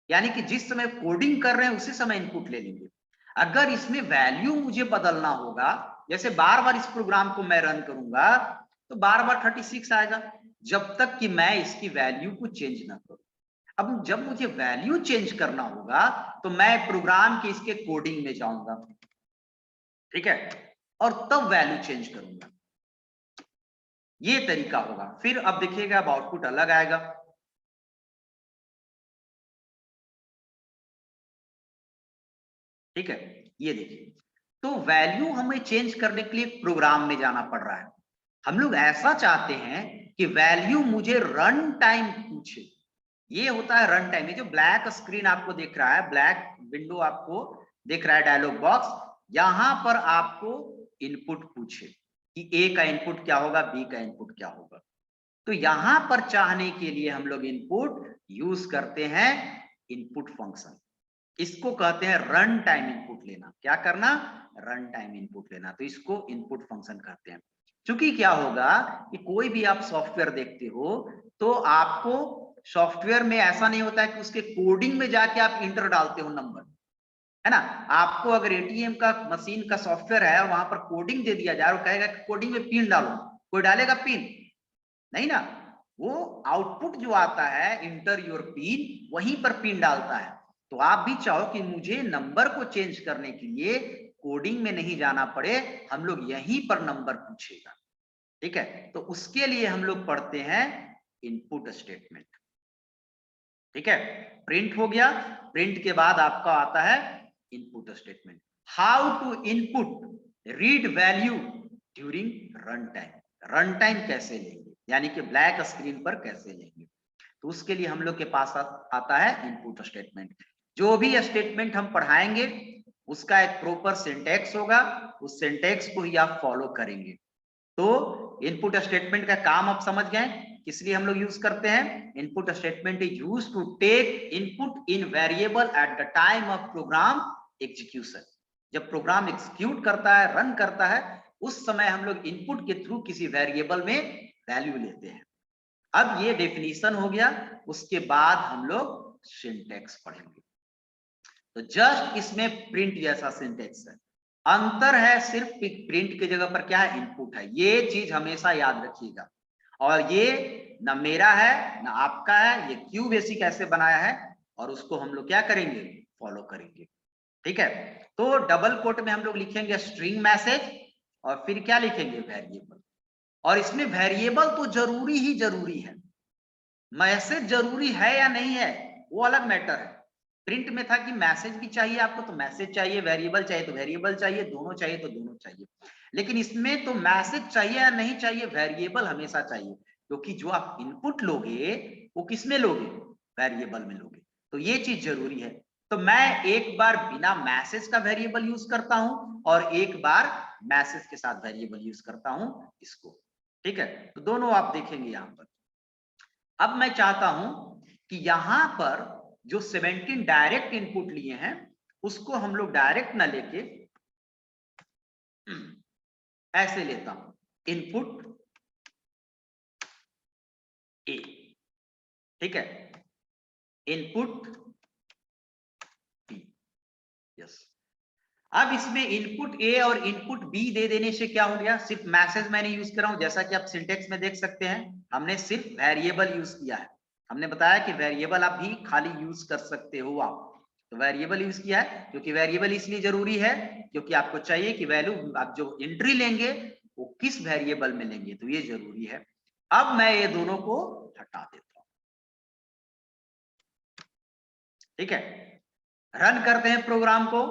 यानी कि जिस समय कोडिंग कर रहे हैं उसी समय इनपुट ले लेंगे। अगर इसमें वैल्यू मुझे बदलना होगा, जैसे बार बार इस प्रोग्राम को मैं रन करूंगा तो बार बार 36 आएगा, जब तक कि मैं इसकी वैल्यू को चेंज ना करूं। अब जब मुझे वैल्यू चेंज करना होगा तो मैं प्रोग्राम के इसके कोडिंग में जाऊंगा, ठीक है, और तब वैल्यू चेंज करूंगा। ये तरीका होगा। फिर अब देखिएगा अब आउटपुट अलग आएगा। ठीक है, ये देखिए, तो वैल्यू हमें चेंज करने के लिए प्रोग्राम में जाना पड़ रहा है। हम लोग ऐसा चाहते हैं कि वैल्यू मुझे रन टाइम पूछे, ये होता है रन टाइम। ये जो ब्लैक स्क्रीन आपको दिख रहा है, ब्लैक विंडो आपको दिख रहा है, डायलॉग बॉक्स, यहां पर आपको इनपुट पूछे कि ए का इनपुट क्या होगा, बी का इनपुट क्या होगा। तो यहां पर चाहने के लिए हम लोग इनपुट यूज करते हैं इनपुट फंक्शन, इसको कहते हैं रन टाइम इनपुट लेना। क्या करना? रन टाइम इनपुट लेना, तो इसको इनपुट फंक्शन कहते हैं। क्योंकि क्या होगा कि कोई भी आप सॉफ्टवेयर देखते हो तो आपको सॉफ्टवेयर में ऐसा नहीं होता है कि उसके कोडिंग में जाके आप इंटर डालते हो नंबर, है ना। आपको अगर एटीएम का मशीन का सॉफ्टवेयर है और वहां पर कोडिंग दे दिया जाए, वो कहेगा कि कोडिंग में पिन डालो, कोई डालेगा पिन नहीं ना, वो आउटपुट जो आता है इंटर योर पिन, वहीं पर पिन डालता है। तो आप भी चाहो कि मुझे नंबर को चेंज करने के लिए कोडिंग में नहीं जाना पड़े, हम लोग यहीं पर नंबर पूछेगा, ठीक है। तो उसके लिए हम लोग पढ़ते हैं इनपुट स्टेटमेंट, ठीक है। प्रिंट हो गया, प्रिंट के बाद आपका आता है input statement. How to input read value during run time, run time कैसे लेंगे, यानी कि ब्लैक स्क्रीन पर कैसे लेंगे। तो उसके लिए हम लोग के पास आता है इनपुट स्टेटमेंट। जो भी स्टेटमेंट हम पढ़ाएंगे उसका एक प्रॉपर सिंटैक्स होगा, उस सिंटैक्स को ही आप फॉलो करेंगे। तो इनपुट स्टेटमेंट का काम आप समझ गए, किस लिए हम लोग यूज करते हैं। Input statement is used to take input in variable at the time of program execution. जब प्रोग्राम एग्जीक्यूट करता है, रन करता है, उस समय हम लोग इनपुट के थ्रू किसी वेरिएबल में वैल्यू लेते हैं। अब ये डेफिनेशन हो गया, उसके बाद हम लोग सिंटैक्स पढ़ेंगे। तो जस्ट इसमें प्रिंट जैसा सिंटैक्स है, अंतर है सिर्फ प्रिंट की जगह पर क्या है, इनपुट है। ये चीज हमेशा याद रखिएगा। और ये ना मेरा है ना आपका है, ये क्यू बेसिक ऐसे बनाया है और उसको हम लोग क्या करेंगे, फॉलो करेंगे, ठीक है। तो डबल कोट में हम लोग लिखेंगे स्ट्रिंग मैसेज और फिर क्या लिखेंगे, वेरिएबल। और इसमें वेरिएबल तो जरूरी ही जरूरी है, मैसेज जरूरी है या नहीं है वो अलग मैटर है। प्रिंट में था कि मैसेज भी चाहिए आपको तो मैसेज चाहिए, वेरिएबल चाहिए तो वेरिएबल चाहिए, दोनों चाहिए तो दोनों चाहिए। लेकिन इसमें तो मैसेज चाहिए या नहीं चाहिए, वेरिएबल हमेशा चाहिए, क्योंकि जो आप इनपुट लोगे वो किस में लोगे, वेरिएबल में लोगे, तो ये चीज जरूरी है। तो मैं एक बार बिना मैसेज का वेरिएबल यूज करता हूं और एक बार मैसेज के साथ वेरिएबल यूज करता हूं इसको, ठीक है। तो दोनों आप देखेंगे यहां पर। अब मैं चाहता हूं कि यहां पर जो 17 डायरेक्ट इनपुट लिए हैं उसको हम लोग डायरेक्ट ना लेके ऐसे लेता हूं, इनपुट ए, ठीक है, इनपुट बी, यस। अब इसमें इनपुट ए और इनपुट बी दे देने से क्या हो गया, सिर्फ मैसेज मैंने यूज कर रहा हूं, जैसा कि आप सिंटेक्स में देख सकते हैं हमने सिर्फ वेरिएबल यूज किया है। हमने बताया कि वेरिएबल आप भी खाली यूज कर सकते हो आप, तो वेरिएबल यूज किया है, क्योंकि वेरिएबल इसलिए जरूरी है क्योंकि आपको चाहिए कि वैल्यू आप जो एंट्री लेंगे वो किस वेरिएबल में लेंगे, तो ये जरूरी है। अब मैं ये दोनों को हटा देता हूं, ठीक है। रन करते हैं प्रोग्राम को।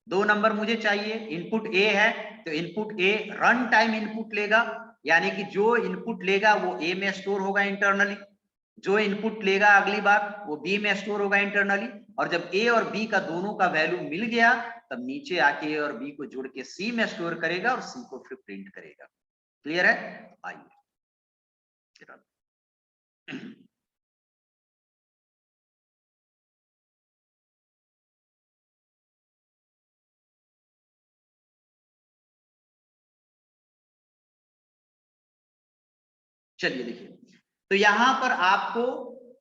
2 नंबर मुझे चाहिए, इनपुट ए है तो input A run time input लेगा, यानी कि जो इनपुट लेगा वो ए में स्टोर होगा इंटरनली, जो इनपुट लेगा अगली बार वो बी में स्टोर होगा इंटरनली, और जब ए और बी का दोनों का वैल्यू मिल गया तब नीचे आके ए और बी को जोड़ के सी में स्टोर करेगा और सी को फिर प्रिंट करेगा। क्लियर है? आइए चलिए देखिए, तो यहां पर आपको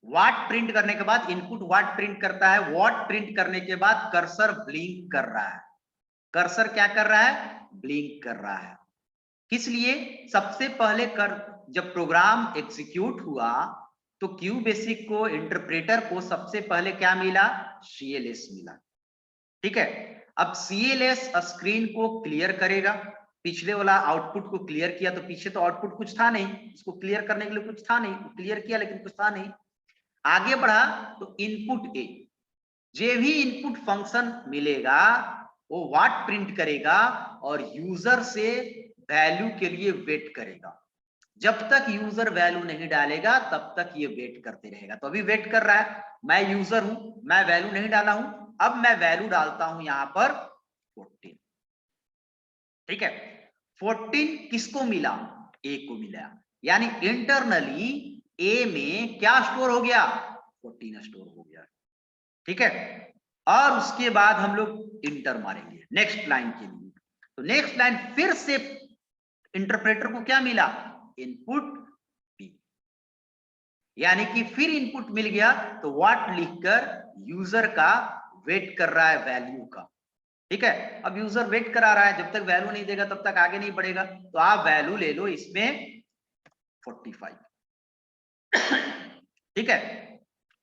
व्हाट प्रिंट करने के बाद इनपुट व्हाट प्रिंट करता है, व्हाट प्रिंट करने के बाद कर्सर ब्लिंक कर रहा है। कर्सर क्या कर रहा है, ब्लिंक कर रहा है। किस लिए, सबसे पहले जब प्रोग्राम एग्जीक्यूट हुआ तो क्यू बेसिक को, इंटरप्रेटर को सबसे पहले क्या मिला, सीएलएस मिला, ठीक है। अब सीएलएस स्क्रीन को क्लियर करेगा, पिछले वाला आउटपुट को क्लियर किया तो पीछे तो आउटपुट कुछ था नहीं, उसको क्लियर करने के लिए कुछ था नहीं, क्लियर किया लेकिन कुछ था नहीं। आगे बढ़ा तो इनपुट ए, जो भी इनपुट फंक्शन मिलेगा वो व्हाट प्रिंट करेगा और यूजर से वैल्यू के लिए वेट करेगा। जब तक यूजर वैल्यू नहीं डालेगा तब तक ये वेट करते रहेगा। तो अभी वेट कर रहा है, मैं यूजर हूं, मैं वैल्यू नहीं डाला हूं, अब मैं वैल्यू डालता हूं यहां पर 14, ठीक है। 14 किसको मिला, ए को मिला, यानी इंटरनली ए में क्या स्टोर हो गया, 14 स्टोर हो गया, ठीक है। और उसके बाद हम लोग इंटर मारेंगे नेक्स्ट लाइन के लिए। तो नेक्स्ट लाइन फिर से इंटरप्रेटर को क्या मिला, इनपुट बी, यानी कि फिर इनपुट मिल गया तो व्हाट लिखकर यूजर का वेट कर रहा है वैल्यू का, ठीक है। अब यूजर वेट करा रहा है, जब तक वैल्यू नहीं देगा तब तक आगे नहीं बढ़ेगा, तो आप वैल्यू ले लो इसमें 45, ठीक है।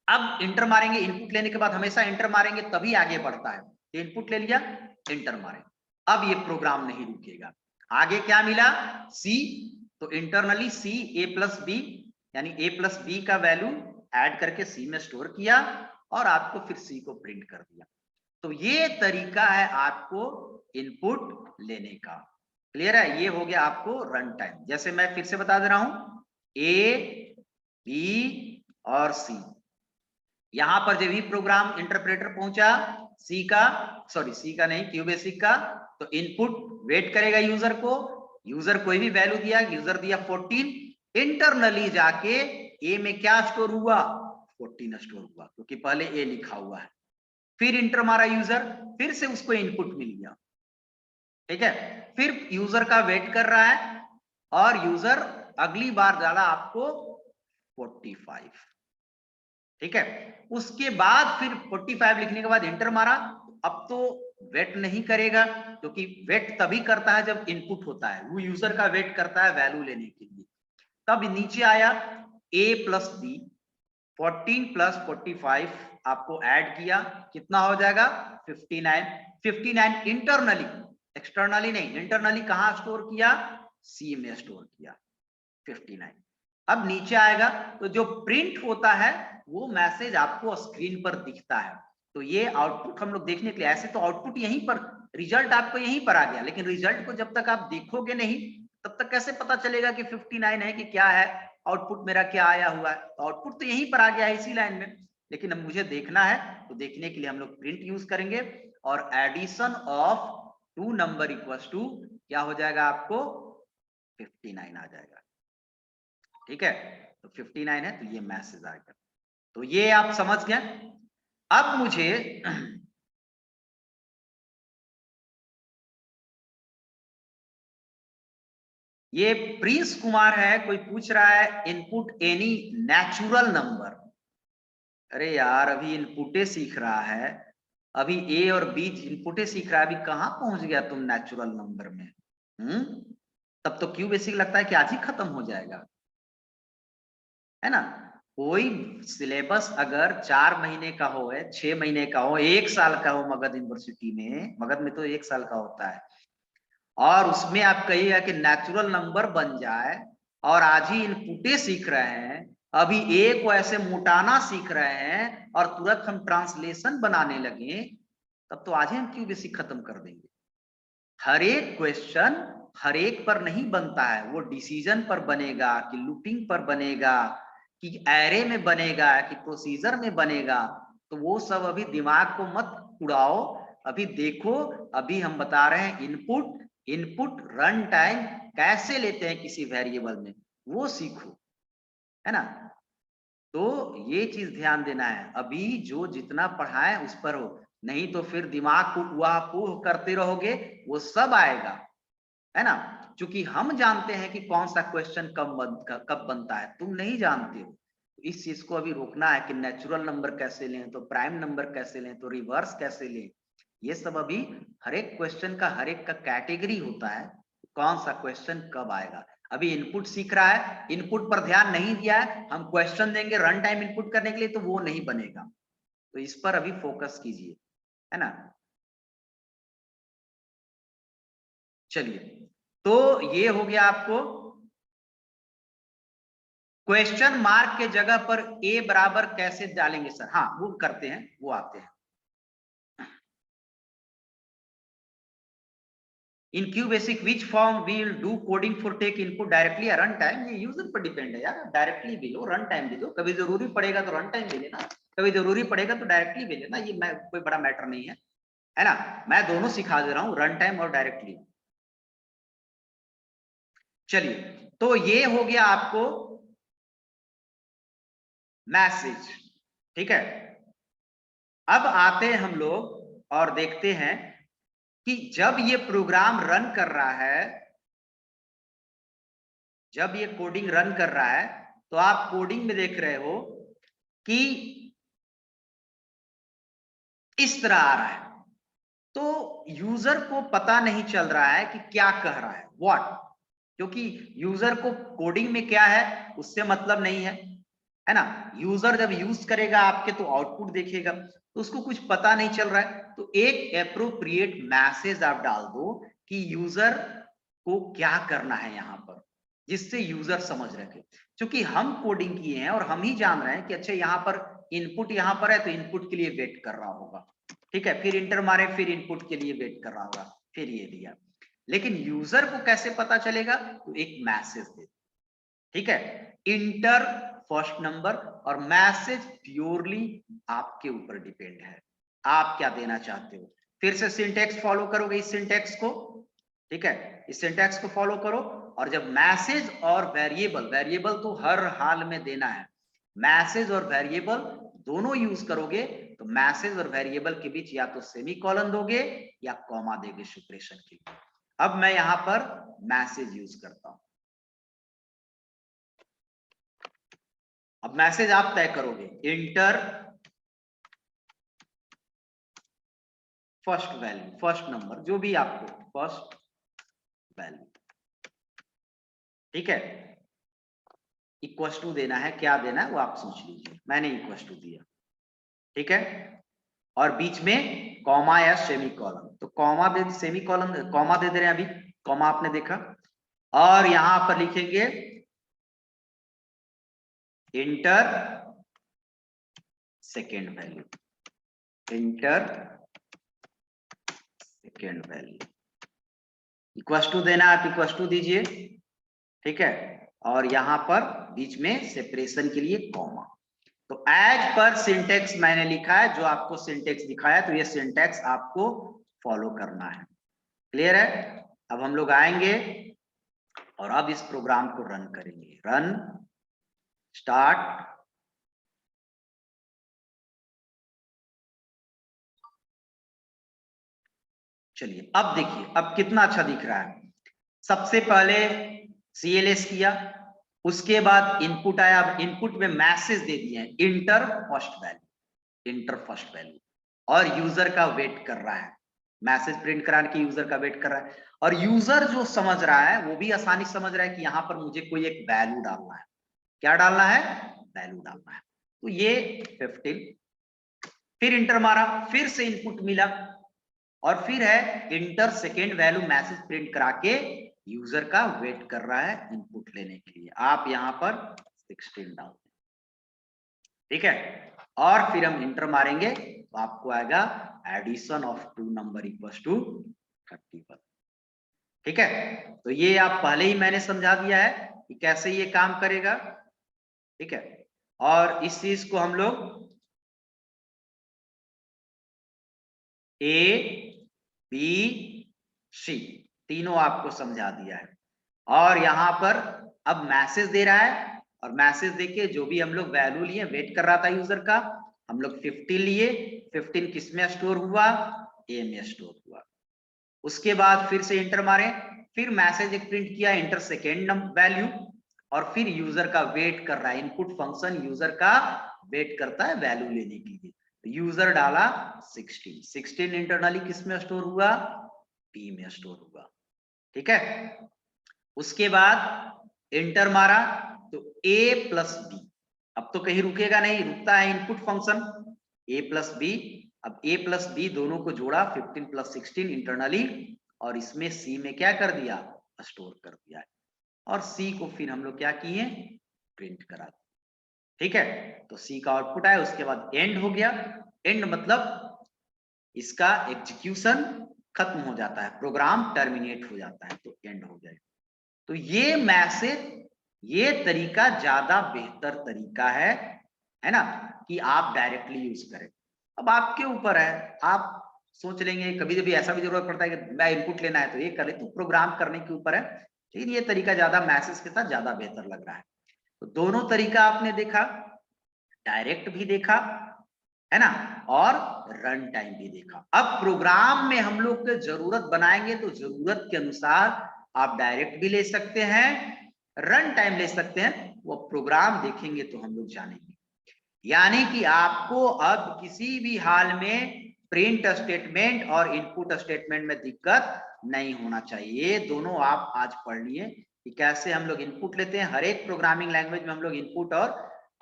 अब इंटर मारेंगे, इनपुट लेने के बाद हमेशा इंटर मारेंगे तभी आगे बढ़ता है। तो इनपुट ले लिया, इंटर मारें, अब ये प्रोग्राम नहीं रुकेगा। आगे क्या मिला, सी, तो इंटरनली सी ए प्लस बी, यानी ए प्लस बी का वैल्यू ऐड करके सी में स्टोर किया और आपको फिर सी को प्रिंट कर दिया। तो ये तरीका है आपको इनपुट लेने का। क्लियर है? ये हो गया आपको रन टाइम। जैसे मैं फिर से बता दे रहा हूं, ए बी और सी, यहां पर जब भी प्रोग्राम इंटरप्रेटर पहुंचा सी का नहीं, क्यू बेसिक का, तो इनपुट वेट करेगा यूजर को, यूजर कोई भी वैल्यू दिया, यूजर दिया 14, इंटरनली जाके ए में क्या स्टोर हुआ, 14 स्टोर हुआ, क्योंकि पहले ए लिखा हुआ है। फिर इंटर मारा यूजर, फिर से उसको इनपुट मिल गया, ठीक है। फिर यूजर का वेट कर रहा है और यूजर अगली बार डाला आपको 45, ठीक है। उसके बाद फिर 45 लिखने के बाद इंटर मारा, अब तो वेट नहीं करेगा, क्योंकि वेट तभी करता है जब इनपुट होता है, वो यूजर का वेट करता है वैल्यू लेने के लिए। तब नीचे आया ए प्लस बी, 14 प्लस 45 आपको ऐड किया, कितना हो जाएगा 59 इंटरनली, एक्सटर्नली नहीं, इंटरनली कहां स्टोर किया, सी में स्टोर किया। 59। अब नीचे आएगा तो जो प्रिंट होता है वो मैसेज आपको स्क्रीन पर दिखता है। तो ये आउटपुट हम लोग देखने के लिए, ऐसे तो आउटपुट यहीं पर, रिजल्ट आपको यहीं पर आ गया, लेकिन रिजल्ट को जब तक आप देखोगे नहीं तब तक कैसे पता चलेगा कि 59 है कि क्या है, आउटपुट मेरा क्या आया हुआ है। तो आउटपुट तो यहीं पर आ गया है इसी लाइन में, लेकिन अब मुझे देखना है तो देखने के लिए हम लोग प्रिंट यूज करेंगे और addition of 2 number equals to क्या हो जाएगा आपको 59 आ जाएगा। ठीक है, तो 59 है तो ये मैसेज आएगा। तो ये आप समझ गए। अब मुझे ये प्रिंस कुमार है, कोई पूछ रहा है इनपुट एनी नेचुरल नंबर। अरे यार अभी इनपुटे सीख रहा है, अभी ए और बी इनपुटे सीख रहा है, अभी कहां पहुंच गया तुम नेचुरल नंबर में? तब तो क्यू बेसिक लगता है कि आज ही खत्म हो जाएगा, है ना। कोई सिलेबस अगर 4 महीने का हो, 6 महीने का हो, 1 साल का हो, मगध यूनिवर्सिटी में, मगध में तो 1 साल का होता है, और उसमें आप कहिएगा कि नेचुरल नंबर बन जाए और आज ही इनपुटे सीख रहे हैं, अभी ए को ऐसे मोटाना सीख रहे हैं और तुरंत हम ट्रांसलेशन बनाने लगे, तब तो आज ही हम क्यू बेसिक खत्म कर देंगे। हर एक क्वेश्चन हर एक पर नहीं बनता है, वो डिसीजन पर बनेगा कि लूपिंग पर बनेगा कि एरे में बनेगा कि प्रोसीजर में बनेगा। तो वो सब अभी दिमाग को मत उड़ाओ, अभी देखो, अभी हम बता रहे हैं इनपुट रन टाइम कैसे लेते हैं किसी वेरिएबल में, वो सीखो, है ना। तो ये चीज ध्यान देना है, अभी जो जितना पढ़ाए उस पर हो, नहीं तो फिर दिमाग को उहापोह करते रहोगे, वो सब आएगा, है ना। क्योंकि हम जानते हैं कि कौन सा क्वेश्चन कब बनता है, तुम नहीं जानते हो। इस चीज को अभी रोकना है कि नेचुरल नंबर कैसे लें, तो प्राइम नंबर कैसे लें, तो रिवर्स कैसे लें, ये सब अभी हर एक क्वेश्चन का हर एक का कैटेगरी होता है, कौन सा क्वेश्चन कब आएगा। अभी इनपुट सीख रहा है, इनपुट पर ध्यान नहीं दिया है, हम क्वेश्चन देंगे रन टाइम इनपुट करने के लिए, तो वो नहीं बनेगा। तो इस पर अभी फोकस कीजिए, है ना। चलिए, तो ये हो गया आपको क्वेश्चन मार्क के जगह पर ए बराबर कैसे डालेंगे सर। हाँ वो करते हैं, वो आते हैं। In Q basic which form will do coding for take input directly या रन टाइम, ये यूजर पर डिपेंड है यार, डायरेक्टली भी लो रन टाइम भी लो, कभी जरूरी पड़ेगा तो रन टाइम भी लेना, कभी जरूरी पड़ेगा तो डायरेक्टली भी लेना, ये मैं कोई बड़ा मैटर नहीं है ना। मैं दोनों सिखा दे रहा हूं, रन टाइम और डायरेक्टली। चलिए, तो ये हो गया आपको मैसेज, ठीक है। अब आते हैं हम लोग और देखते हैं कि जब ये प्रोग्राम रन कर रहा है, जब ये कोडिंग रन कर रहा है, तो आप कोडिंग में देख रहे हो कि इस तरह आ रहा है, तो यूजर को पता नहीं चल रहा है कि क्या कह रहा है, व्हाट, क्योंकि यूजर को कोडिंग में क्या है उससे मतलब नहीं है ना। यूजर जब यूज करेगा आपके तो आउटपुट देखेगा, तो उसको कुछ पता नहीं चल रहा है, तो एक एप्रोप्रिएट मैसेज आप डाल दो कि यूजर को क्या करना है यहाँ पर, जिससे यूजर समझ रखे। क्योंकि हम कोडिंग किए हैं और हम ही जान रहे हैं कि अच्छा यहाँ पर इनपुट यहाँ पर है तो इनपुट के लिए वेट कर रहा होगा, ठीक है, फिर इंटर मारे फिर इनपुट के लिए वेट कर रहा होगा, फिर ये दिया। लेकिन यूजर को कैसे पता चलेगा, तो एक मैसेज दे, ठीक है, इंटर फर्स्ट नंबर, और मैसेज प्योरली आपके ऊपर डिपेंड है, आप क्या देना चाहते हो। फिर से सिंटेक्स फॉलो करोगे, इस सिंटेक्स को, ठीक है, इस सिंटेक्स को फॉलो करो, और जब मैसेज और वेरिएबल, वेरिएबल तो हर हाल में देना है, मैसेज और वेरिएबल दोनों यूज करोगे तो मैसेज और वेरिएबल के बीच या तो सेमीकोलन दोगे या कॉमा देगे सुपरेशन के लिए। अब मैं यहां पर मैसेज यूज करता हूं, अब मैसेज आप तय करोगे, inter first value, first number, जो भी आपको फर्स्ट वैल्यू, ठीक है, इक्वल टू देना है, क्या देना है वो आप सोच लीजिए, मैंने इक्वल टू दिया, ठीक है, और बीच में कॉमा या सेमीकोलन, तो कॉमा दे, सेमीकोलन कॉमा दे दे रहे हैं, अभी कॉमा आपने देखा, और यहां पर लिखेंगे enter second value, enter second value equal to देना, आप इक्वल टू दीजिए, ठीक है, और यहां पर बीच में सेपरेशन के लिए कॉमा। तो एज पर सिंटेक्स मैंने लिखा है, जो आपको सिंटेक्स दिखाया, तो ये सिंटेक्स आपको फॉलो करना है। क्लियर है? अब हम लोग आएंगे और अब इस प्रोग्राम को रन करेंगे। रन, स्टार्ट, चलिए अब देखिए अब कितना अच्छा दिख रहा है। सबसे पहले CLS किया, उसके बाद इनपुट आया। अब इनपुट में मैसेज दे दिए हैं inter first value, inter first value, और यूजर का वेट कर रहा है, मैसेज प्रिंट कराने के यूजर का वेट कर रहा है। और यूजर जो समझ रहा है वो भी आसानी समझ रहा है कि यहां पर मुझे कोई एक वैल्यू डालना है। क्या डालना है? वैल्यू डालना है। तो ये 15, फिर इंटर मारा, फिर से इनपुट मिला, और फिर है inter second value, message print करा के यूजर का वेट कर रहा है इनपुट लेने के लिए। आप यहां पर 16 डाल दें, ठीक है, और फिर हम इंटर मारेंगे तो आपको आएगा addition of 2 number equal to 31। ठीक है, तो ये आप पहले ही मैंने समझा दिया है कि कैसे ये काम करेगा। ठीक है, और इस चीज को हम लोग A, B, C तीनों आपको समझा दिया है। और यहां पर अब मैसेज दे रहा है, और मैसेज देके जो भी हम लोग वैल्यू लिए, वेट कर रहा था यूजर का, हम लोग 15 लिए। 15 किस में स्टोर हुआ? A में स्टोर हुआ। उसके बाद फिर से इंटर मारे, फिर मैसेज एक प्रिंट किया इंटर सेकेंड वैल्यू, और फिर यूजर का वेट कर रहा है। इनपुट फंक्शन यूजर का वेट करता है वैल्यू लेने के लिए। यूजर डाला 16, 16 इंटरनली किस में स्टोर हुआ? B में स्टोर हुआ। ठीक है, उसके बाद इंटर मारा तो A प्लस B, अब तो कहीं रुकेगा नहीं, रुकता है input function A plus B। अब A प्लस B दोनों को जोड़ा 15 प्लस 16 इंटरनली, और इसमें C में क्या कर दिया? स्टोर कर दिया है, और C को फिर हम लोग क्या किए? प्रिंट करा दिया। ठीक है, तो C का आउटपुट आया। उसके बाद एंड हो गया। एंड मतलब इसका एग्जीक्यूशन खत्म हो जाता है, प्रोग्राम टर्मिनेट हो जाता है, तो एंड हो गया। तो ये मैसेज, ये तरीका ज्यादा बेहतर तरीका है ना, कि आप डायरेक्टली यूज करें। अब आपके ऊपर है, आप सोच लेंगे, कभी कभी ऐसा भी जरूरत पड़ता है कि मैं इनपुट लेना है तो ये कर ले, तो प्रोग्राम करने के ऊपर है, लेकिन ये तरीका ज्यादा मैसेज के साथ ज्यादा बेहतर लग रहा है। तो दोनों तरीका आपने देखा, डायरेक्ट भी देखा है ना, और रन टाइम भी देखा। अब प्रोग्राम में हम लोग के जरूरत बनाएंगे तो जरूरत के अनुसार आप डायरेक्ट भी ले सकते हैं, रन टाइम ले सकते हैं, वो प्रोग्राम देखेंगे तो हम लोग जानेंगे। यानी कि आपको अब किसी भी हाल में प्रिंट स्टेटमेंट और इनपुट स्टेटमेंट में दिक्कत नहीं होना चाहिए। दोनों आप आज पढ़ लिए कि कैसे हम लोग इनपुट लेते हैं। हर एक प्रोग्रामिंग लैंग्वेज में हम लोग इनपुट और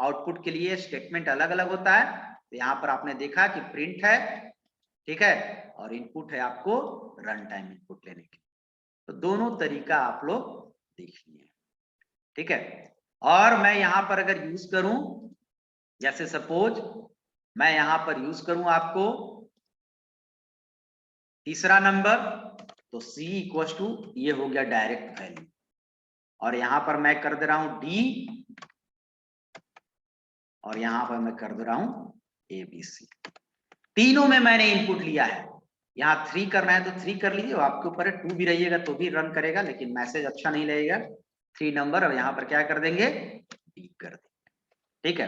आउटपुट के लिए स्टेटमेंट अलग अलग होता है। तो यहाँ पर आपने देखा कि प्रिंट है, ठीक है, और इनपुट है आपको रन टाइम इनपुट लेने के। तो दोनों तरीका आप लोग देख लिए, ठीक है। और मैं यहाँ पर अगर यूज करूं, जैसे सपोज मैं यहाँ पर यूज करूं आपको तीसरा नंबर, तो C इक्वल टू ये हो गया डायरेक्ट वैल्यू, और यहां पर मैं कर दे रहा हूं D, और यहां पर मैं कर दे रहा हूं ABC। तीनों में मैंने इनपुट लिया है। यहाँ 3 करना है तो 3 कर लीजिए, आपके ऊपर है। 2 भी रहिएगा तो भी रन करेगा, लेकिन मैसेज अच्छा नहीं लगेगा। 3 नंबर, और यहाँ पर क्या कर देंगे? D कर देंगे। ठीक है,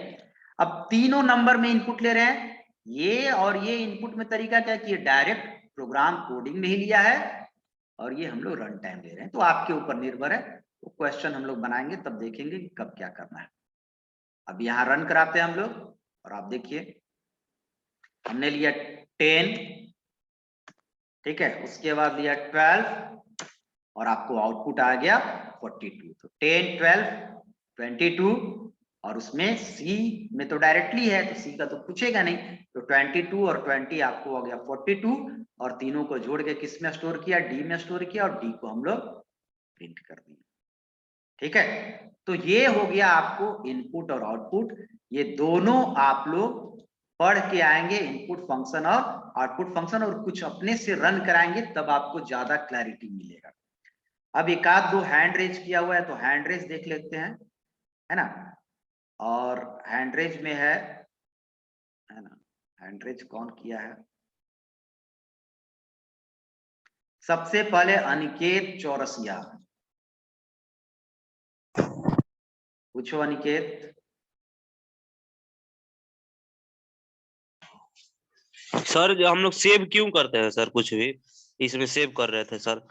अब तीनों नंबर में इनपुट ले रहे हैं। ये और ये इनपुट में तरीका क्या कि डायरेक्ट प्रोग्राम कोडिंग में ही लिया है, और ये हम लोग रन टाइम ले रहे हैं। तो आपके ऊपर निर्भर है, वो क्वेश्चन हम लोग बनाएंगे तब देखेंगे कि कब क्या करना है। अब यहाँ रन कराते हैं हम लोग, और आप देखिए हमने लिया 10, ठीक है, उसके बाद लिया 12, और आपको आउटपुट आ गया 42। तो 10, 12, 22, और उसमें C में तो डायरेक्टली है, तो C का तो पूछेगा नहीं, तो 22 और 20 आपको हो गया 42, और तीनों को जोड़ के किस में स्टोर किया? D में स्टोर किया, और D को हम लोग प्रिंट कर दिए। ठीक है, तो ये हो गया आपको इनपुट और आउटपुट। ये दोनों आप लोग पढ़ के आएंगे, इनपुट फंक्शन और आउटपुट फंक्शन, और कुछ अपने से रन कराएंगे, तब आपको ज्यादा क्लैरिटी मिलेगा। अब एक आध दो हैंड रेज किया हुआ है तो हैंड रेज देख लेते हैं, है ना। और हैंड रेज में है ना, हैंड रेज कौन किया है? सबसे पहले अनिकेत चौरसिया, पूछो अनिकेत। सर हम लोग सेव क्यों करते हैं सर? कुछ भी इसमें सेव कर रहे थे सर।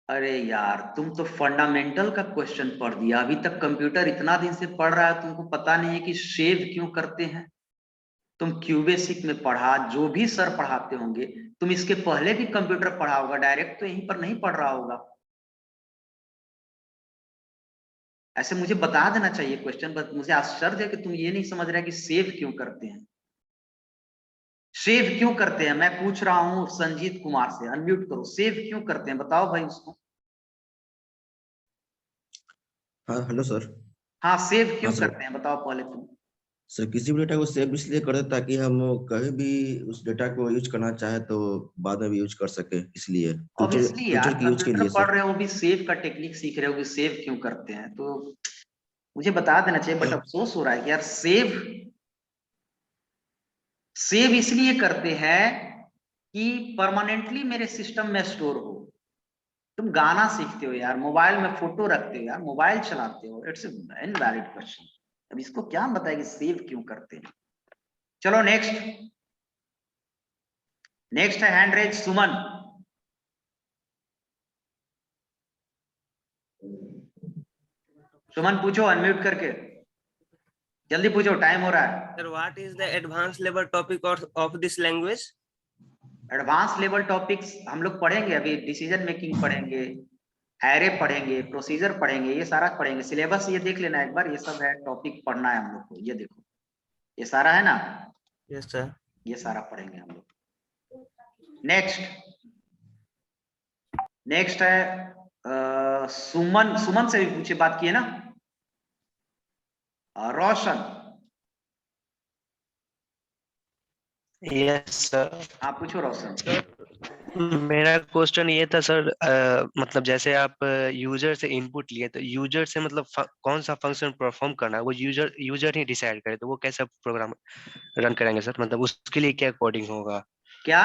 अरे यार, तुम तो फंडामेंटल का क्वेश्चन पढ़ दिया, अभी तक कंप्यूटर इतना दिन से पढ़ रहा है, तुमको पता नहीं है कि सेव क्यों करते हैं। तुम क्यूबेसिक में पढ़ा, जो भी सर पढ़ाते होंगे, तुम इसके पहले भी कंप्यूटर पढ़ा होगा, डायरेक्ट तो यहीं पर नहीं पढ़ रहा होगा। ऐसे मुझे बता देना चाहिए क्वेश्चन, बस मुझे आश्चर्य है कि तुम ये नहीं समझ रहे कि सेव क्यों करते हैं। सेव क्यों करते हैं, मैं पूछ रहा हूं संजीत कुमार से, अनम्यूट करो। सेव क्यों करते हैं, बताओ भाई उसको। हाँ हेलो सर। हाँ, सेव क्यों हाँ सर। करते हैं बताओ पहले तुम। सर किसी भी डेटा को सेव इसलिए करते हैं ताकि हम कभी भी उस डेटा को यूज करना चाहे तो बाद में भी यूज कर सके, इसलिए ऑब्वियसली यार, फ्यूचर की यूज के कंप्यूटर लिए पढ़ सर। रहे हो, भी सेव का टेक्निक सीख रहे हो, भी सेव क्यों करते हैं, तो मुझे बता देना चाहिए। बट अफसोस हो रहा है कि यार सेव इसलिए करते हैं कि परमानेंटली मेरे सिस्टम में स्टोर हो। तुम गाना सीखते हो यार, मोबाइल में फोटो रखते हो यार, मोबाइल चलाते हो, इट्स इनवैलिड क्वेश्चन। अब इसको क्या बताए कि सेव क्यों करते हैं। चलो नेक्स्ट है हैंड रेज सुमन। सुमन पूछो अनम्यूट करके, जल्दी पूछो, टाइम हो रहा है। Sir what is the advance level topic of this language? Advance level topics हम लोग पढ़ेंगे अभी, डिसीजन मेकिंग पढ़ेंगे, एरे पढ़ेंगे, प्रोसीजर पढ़ेंगे, ये सारा पढ़ेंगे। सिलेबस ये देख लेना एक बार, ये सब है, टॉपिक पढ़ना है हम लोग को। ये देखो, ये सारा है ना। Yes sir. ये सारा पढ़ेंगे हम लोग। नेक्स्ट है सुमन से भी पूछे, बात किए ना। रोशन। Yes sir. हाँ पूछो रोशन। मेरा क्वेश्चन ये था सर, मतलब जैसे आप यूजर से इनपुट लिए, तो यूजर से मतलब कौन सा फंक्शन परफॉर्म करना है वो यूजर ही डिसाइड करे, तो वो कैसा प्रोग्राम रन करेंगे सर? मतलब उसके लिए क्या कोडिंग होगा? क्या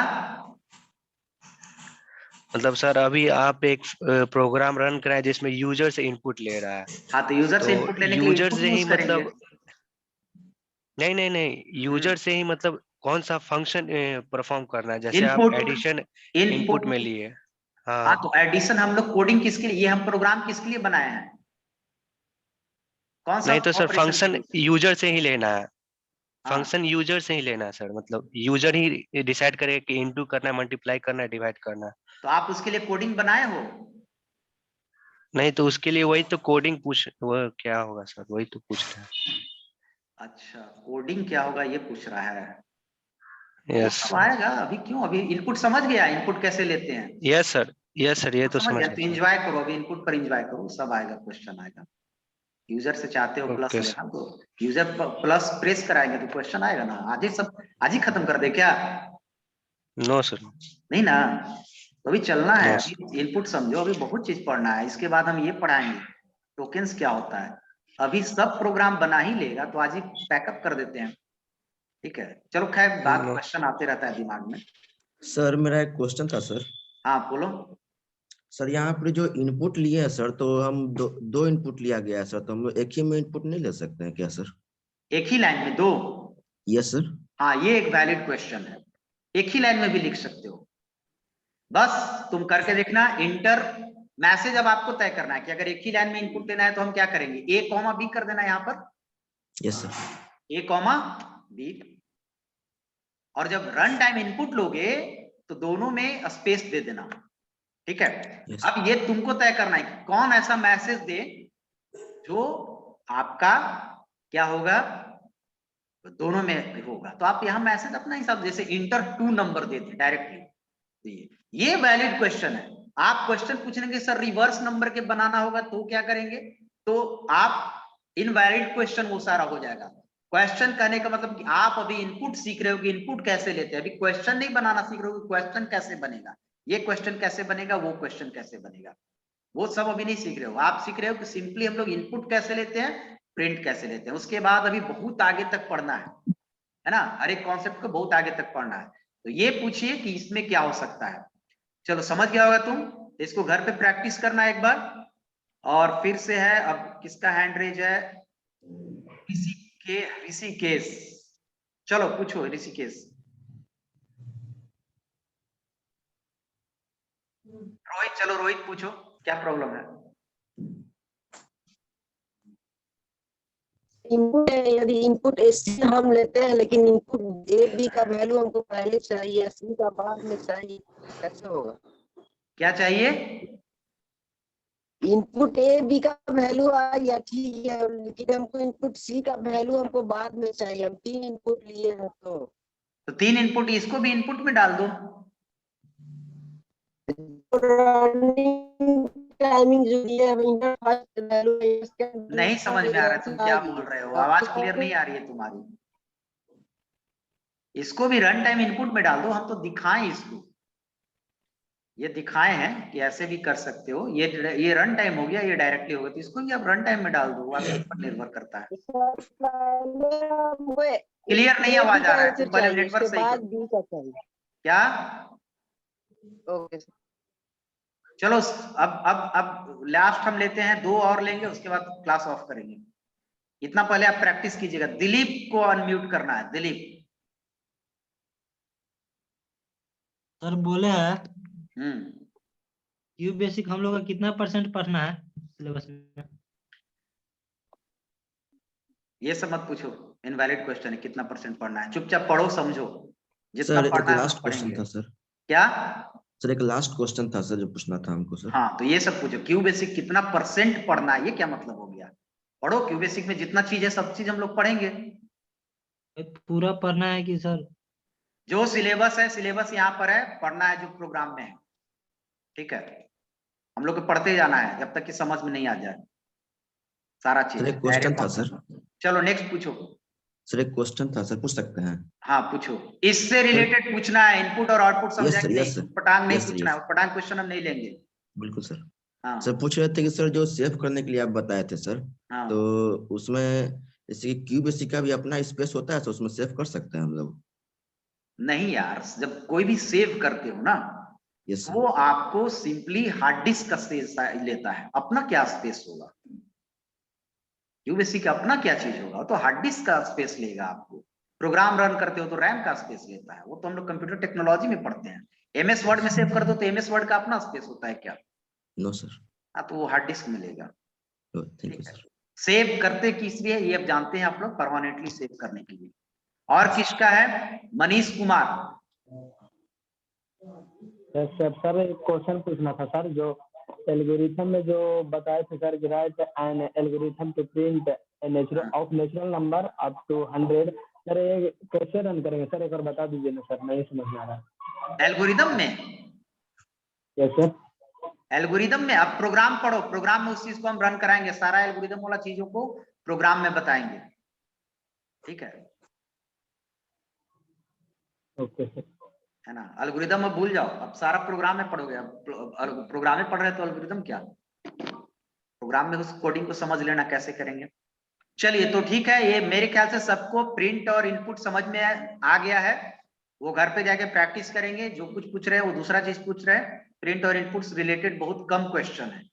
मतलब सर अभी आप एक प्रोग्राम रन कराए जिसमें यूजर से इनपुट ले रहा है। हाँ, तो यूजर से इनपुट लेने के लिए यूजर इनपुट से ही यूज करेंगे। मतलब नहीं, यूजर से ही मतलब कौन सा फंक्शन परफॉर्म करना है, जैसे आप एडिशन इनपुट में लिए। हाँ, तो एडिशन हम लोग कोडिंग किसके लिए, ये हम प्रोग्राम किसके लिए बनाए हैं, कौन सा नहीं तो सर ऑपरेशन फंक्शन के लिए? यूजर से ही लेना है। हाँ। फंक्शन यूजर से ही लेना है सर, मतलब यूजर ही डिसाइड करेगा कि इनटू करना है, मल्टीप्लाई करना है, डिवाइड करना है। तो आप उसके लिए कोडिंग बनाए हो? नहीं तो उसके लिए वही तो कोडिंग पूछ, वो क्या होगा सर, वही तो पूछ रहा है। अच्छा, कोडिंग क्या होगा ये पूछ रहा है। यस सब आएगा, अभी क्यों, अभी इनपुट समझ गया, इनपुट कैसे लेते हैं। यस सर ये तो समझ गया, गया तो सर। एंजॉय करो, अभी इनपुट पर एंजॉय करो, सब आएगा, क्वेश्चन आएगा। यूजर से चाहते हो प्लस ओके लेना, तो यूजर प्लस प्रेस कराएंगे तो क्वेश्चन आएगा ना। आज ही खत्म कर दे क्या? No sir. नहीं ना, तो अभी चलना है, नो अभी इनपुट समझो, अभी बहुत चीज पढ़ना है। इसके बाद हम ये पढ़ाएंगे टोकन्स क्या होता है। अभी सब प्रोग्राम बना ही लेगा, तो आज ही पैकअप कर देते हैं, ठीक है। चलो खैर, बात क्वेश्चन आते रहता है दिमाग में। सर मेरा एक क्वेश्चन था सर। हाँ बोलो। सर यहाँ पर जो इनपुट लिए हैं सर, तो हम दो इनपुट लिया गया है सर, तो हम लोग एक ही में इनपुट नहीं ले सकते हैं क्या सर? एक ही लाइन में दो? Yes sir. हाँ, ये एक वैलिड क्वेश्चन है, एक ही लाइन में भी लिख सकते हो। बस तुम करके देखना। इंटर मैसेज अब आपको तय करना है कि अगर एक ही लाइन में इनपुट लेना है तो हम क्या करेंगे, ए कॉमा बी कर देना यहाँ पर। Yes sir. A comma B, और जब रन टाइम इनपुट लोगे तो दोनों में स्पेस दे देना, ठीक है। अब ये तुमको तय करना है कि कौन ऐसा मैसेज दे जो आपका क्या होगा, दोनों में होगा। तो आप यहाँ मैसेज अपना हिसाब, जैसे इंटर 2 नंबर देते डायरेक्टली, ये वैलिड क्वेश्चन है। आप क्वेश्चन पूछेंगे सर रिवर्स नंबर के बनाना होगा तो क्या करेंगे, तो आप इनवैलिड क्वेश्चन वो सारा हो जाएगा। क्वेश्चन कहने का मतलब कि आप अभी इनपुट सीख रहे हो कि इनपुट कैसे लेते हैं, अभी क्वेश्चन नहीं बनाना सीख रहे हो, क्वेश्चन कैसे बनेगा, ये क्वेश्चन कैसे बनेगा, वो क्वेश्चन कैसे बनेगा, वो सब अभी नहीं सीख रहे हो। आप सीख रहे हो कि सिंपली हम लोग इनपुट कैसे लेते हैं, प्रिंट कैसे लेते हैं। उसके बाद अभी बहुत आगे तक पढ़ना है ना, हर एक कॉन्सेप्ट को बहुत आगे तक पढ़ना है। तो ये पूछिए कि इसमें क्या हो सकता है। चलो समझ गया होगा तुम, इसको घर पे प्रैक्टिस करना एक बार। और फिर से है, अब किसका हैंड रेज है, ऋषिकेश। चलो पूछो ऋषिकेश। रोहित, चलो रोहित पूछो, क्या प्रॉब्लम है। इनपुट यदि इनपुट एससी हम लेते हैं लेकिन इनपुट ए बी का वैल्यू हमको पहले चाहिए, सी का बाद में चाहिए, कैसे होगा? क्या चाहिए? इनपुट ए बी का वैल्यू आ गया ठीक है, लेकिन हमको इनपुट सी का वैल्यू हमको बाद में चाहिए, हम 3 इनपुट लिए हैं तो 3 इनपुट, इसको भी इनपुट में डाल दो। टाइमिंग जो दिया है वैल्यू नहीं समझ में आ रहा है तुम क्या बोल रहे हो, आवाज क्लियर नहीं आ रही है तुम्हारी। इसको भी रन टाइम इनपुट में डाल दो, हम तो दिखाएं इसको, ये दिखाए हैं कि ऐसे भी कर सकते हो। ये रन टाइम हो गया, ये डायरेक्टली हो गया, तो इसको भी आप रन टाइम में डाल दो, आपके ऊपर निर्भर करता है। क्लियर नहीं आवाज आ रहा है, तुम पहले नेटवर्क सही करो। क्या? ओके चलो अब लास्ट हम लेते हैं, 2 और लेंगे, उसके बाद क्लास ऑफ करेंगे। इतना पहले आप प्रैक्टिस कीजिएगा। दिलीप को अनम्यूट करना है, दिलीप। सर बोले हैं क्यू बेसिक हम लोग का कितना % पढ़ना है सिलेबस में? ये सब मत पूछो, इनवैलिड क्वेश्चन है, कितना % पढ़ना है, चुपचाप पढ़ो समझो, जितना सर एक पढ़ना है लास्ट उतना क्वेश्चन पढ़ेंगे। था सर। क्या? सर एक लास्ट क्वेश्चन था सर जो पूछना था हमको सर। हाँ तो ये सब पूछो, क्यू बेसिक कितना % पढ़ना है, ये क्या मतलब हो गया? पढ़ो, क्यू बेसिक में जितना चीज है सब चीज हम लोग पढ़ेंगे। पूरा पढ़ना है कि सर? जो सिलेबस है, सिलेबस यहाँ पर है, पढ़ना है जो प्रोग्राम में है, ठीक है। हम लोग को पढ़ते जाना है जब तक कि समझ में नहीं आ जाए सारा चीज। सर एक क्वेश्चन था सर। चलो नेक्स्ट पूछो। सर एक क्वेश्चन था सर, पूछ सकते हैं? हाँ पूछो, इससे रिलेटेड पूछना है, इनपुट और आउटपुट समझा कि नहीं, पटांग नहीं पूछना है, पटांग क्वेश्चन हम नहीं लेंगे। बिल्कुल सर। हाँ। सर पूछ रहे थे कि सर जो सेव करने के लिए आप बताए थे सर, हाँ। तो उसमें जैसे कि क्यू बेसिक का भी अपना स्पेस होता है तो उसमें सेव कर सकते हैं हम लोग? नहीं यार, जब कोई भी सेव करते हो ना, वो आपको सिंपली हार्ड डिस्क का स्पेस लेता है, अपना क्या स्पेस होगा? क्यू बेसिक का अपना क्या चीज होगा? तो हार्ड डिस्क का स्पेस लेगा आपको। प्रोग्राम रन करते हो तो रैम का स्पेस लेता है, वो तो हम लोग कंप्यूटर टेक्नोलॉजी में पढ़ते हैं। एमएस वर्ड में सेव कर दो तो एमएस वर्ड का अपना स्पेस होता है क्या? No sir. हाँ तो वो हार्ड डिस्क मिलेगा। Thank you sir. सेव करते किस लिए ये अब जानते हैं आप लोग, परमानेंटली सेव करने के लिए। और किसका है? मनीष कुमार। सर एक क्वेश्चन पूछना था सर, जो एल्गोरिथम में जो बताए थे sir, right an algorithm to print natural number up to 100, sir ये कैसे रन करेंगे सर, एक बार बता दीजिए ना सर, नहीं समझ में आ रहा। एल्गोरिथम में? Yes sir. एल्गोरिथम में अब प्रोग्राम पढ़ो, प्रोग्राम में उस चीज को हम रन कराएंगे, सारा एल्गोरिथम वाला चीजों को प्रोग्राम में बताएंगे, ठीक है। Okay sir. है ना, एल्गोरिथम अब भूल जाओ, अब सारा प्रोग्राम में पढ़ोगे। अब प्रोग्राम में पढ़ रहे तो एल्गोरिथम क्या, प्रोग्राम में उस कोडिंग को समझ लेना कैसे करेंगे। चलिए तो ठीक है, ये मेरे ख्याल से सबको प्रिंट और इनपुट समझ में आ गया है। वो घर पे जाके प्रैक्टिस करेंगे, जो कुछ पूछ रहे हैं वो दूसरा चीज पूछ रहे हैं, प्रिंट और इनपुट से रिलेटेड बहुत कम क्वेश्चन है।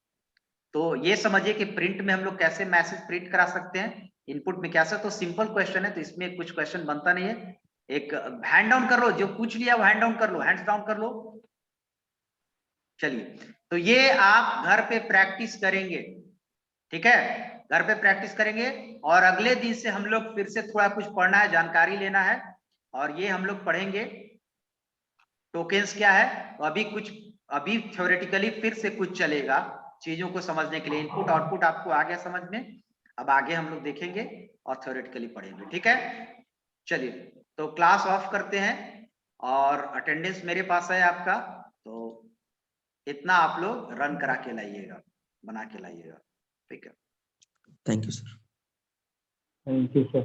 तो ये समझिए कि प्रिंट में हम लोग कैसे मैसेज प्रिंट करा सकते हैं, इनपुट में कैसे, तो सिंपल क्वेश्चन है, तो इसमें कुछ क्वेश्चन बनता नहीं है। एक हैंड डाउन कर लो, जो पूछ लिया वो हैंड डाउन कर लो, हैंड्स डाउन कर लो। चलिए तो ये आप घर पे प्रैक्टिस करेंगे, ठीक है, घर पे प्रैक्टिस करेंगे। और अगले दिन से हम लोग फिर से थोड़ा कुछ पढ़ना है, जानकारी लेना है, और ये हम लोग पढ़ेंगे टोकेन्स क्या है। तो अभी थ्योरेटिकली फिर से कुछ चलेगा चीजों को समझने के लिए। इनपुट आउटपुट आपको आ गया समझ में, अब आगे हम लोग देखेंगे और थ्योरेटिकली पढ़ेंगे, ठीक है। चलिए तो क्लास ऑफ करते हैं, और अटेंडेंस मेरे पास है आपका, तो इतना आप लोग रन करा के लाइएगा, बना के लाइएगा, ठीक है। Thank you sir. Thank you sir.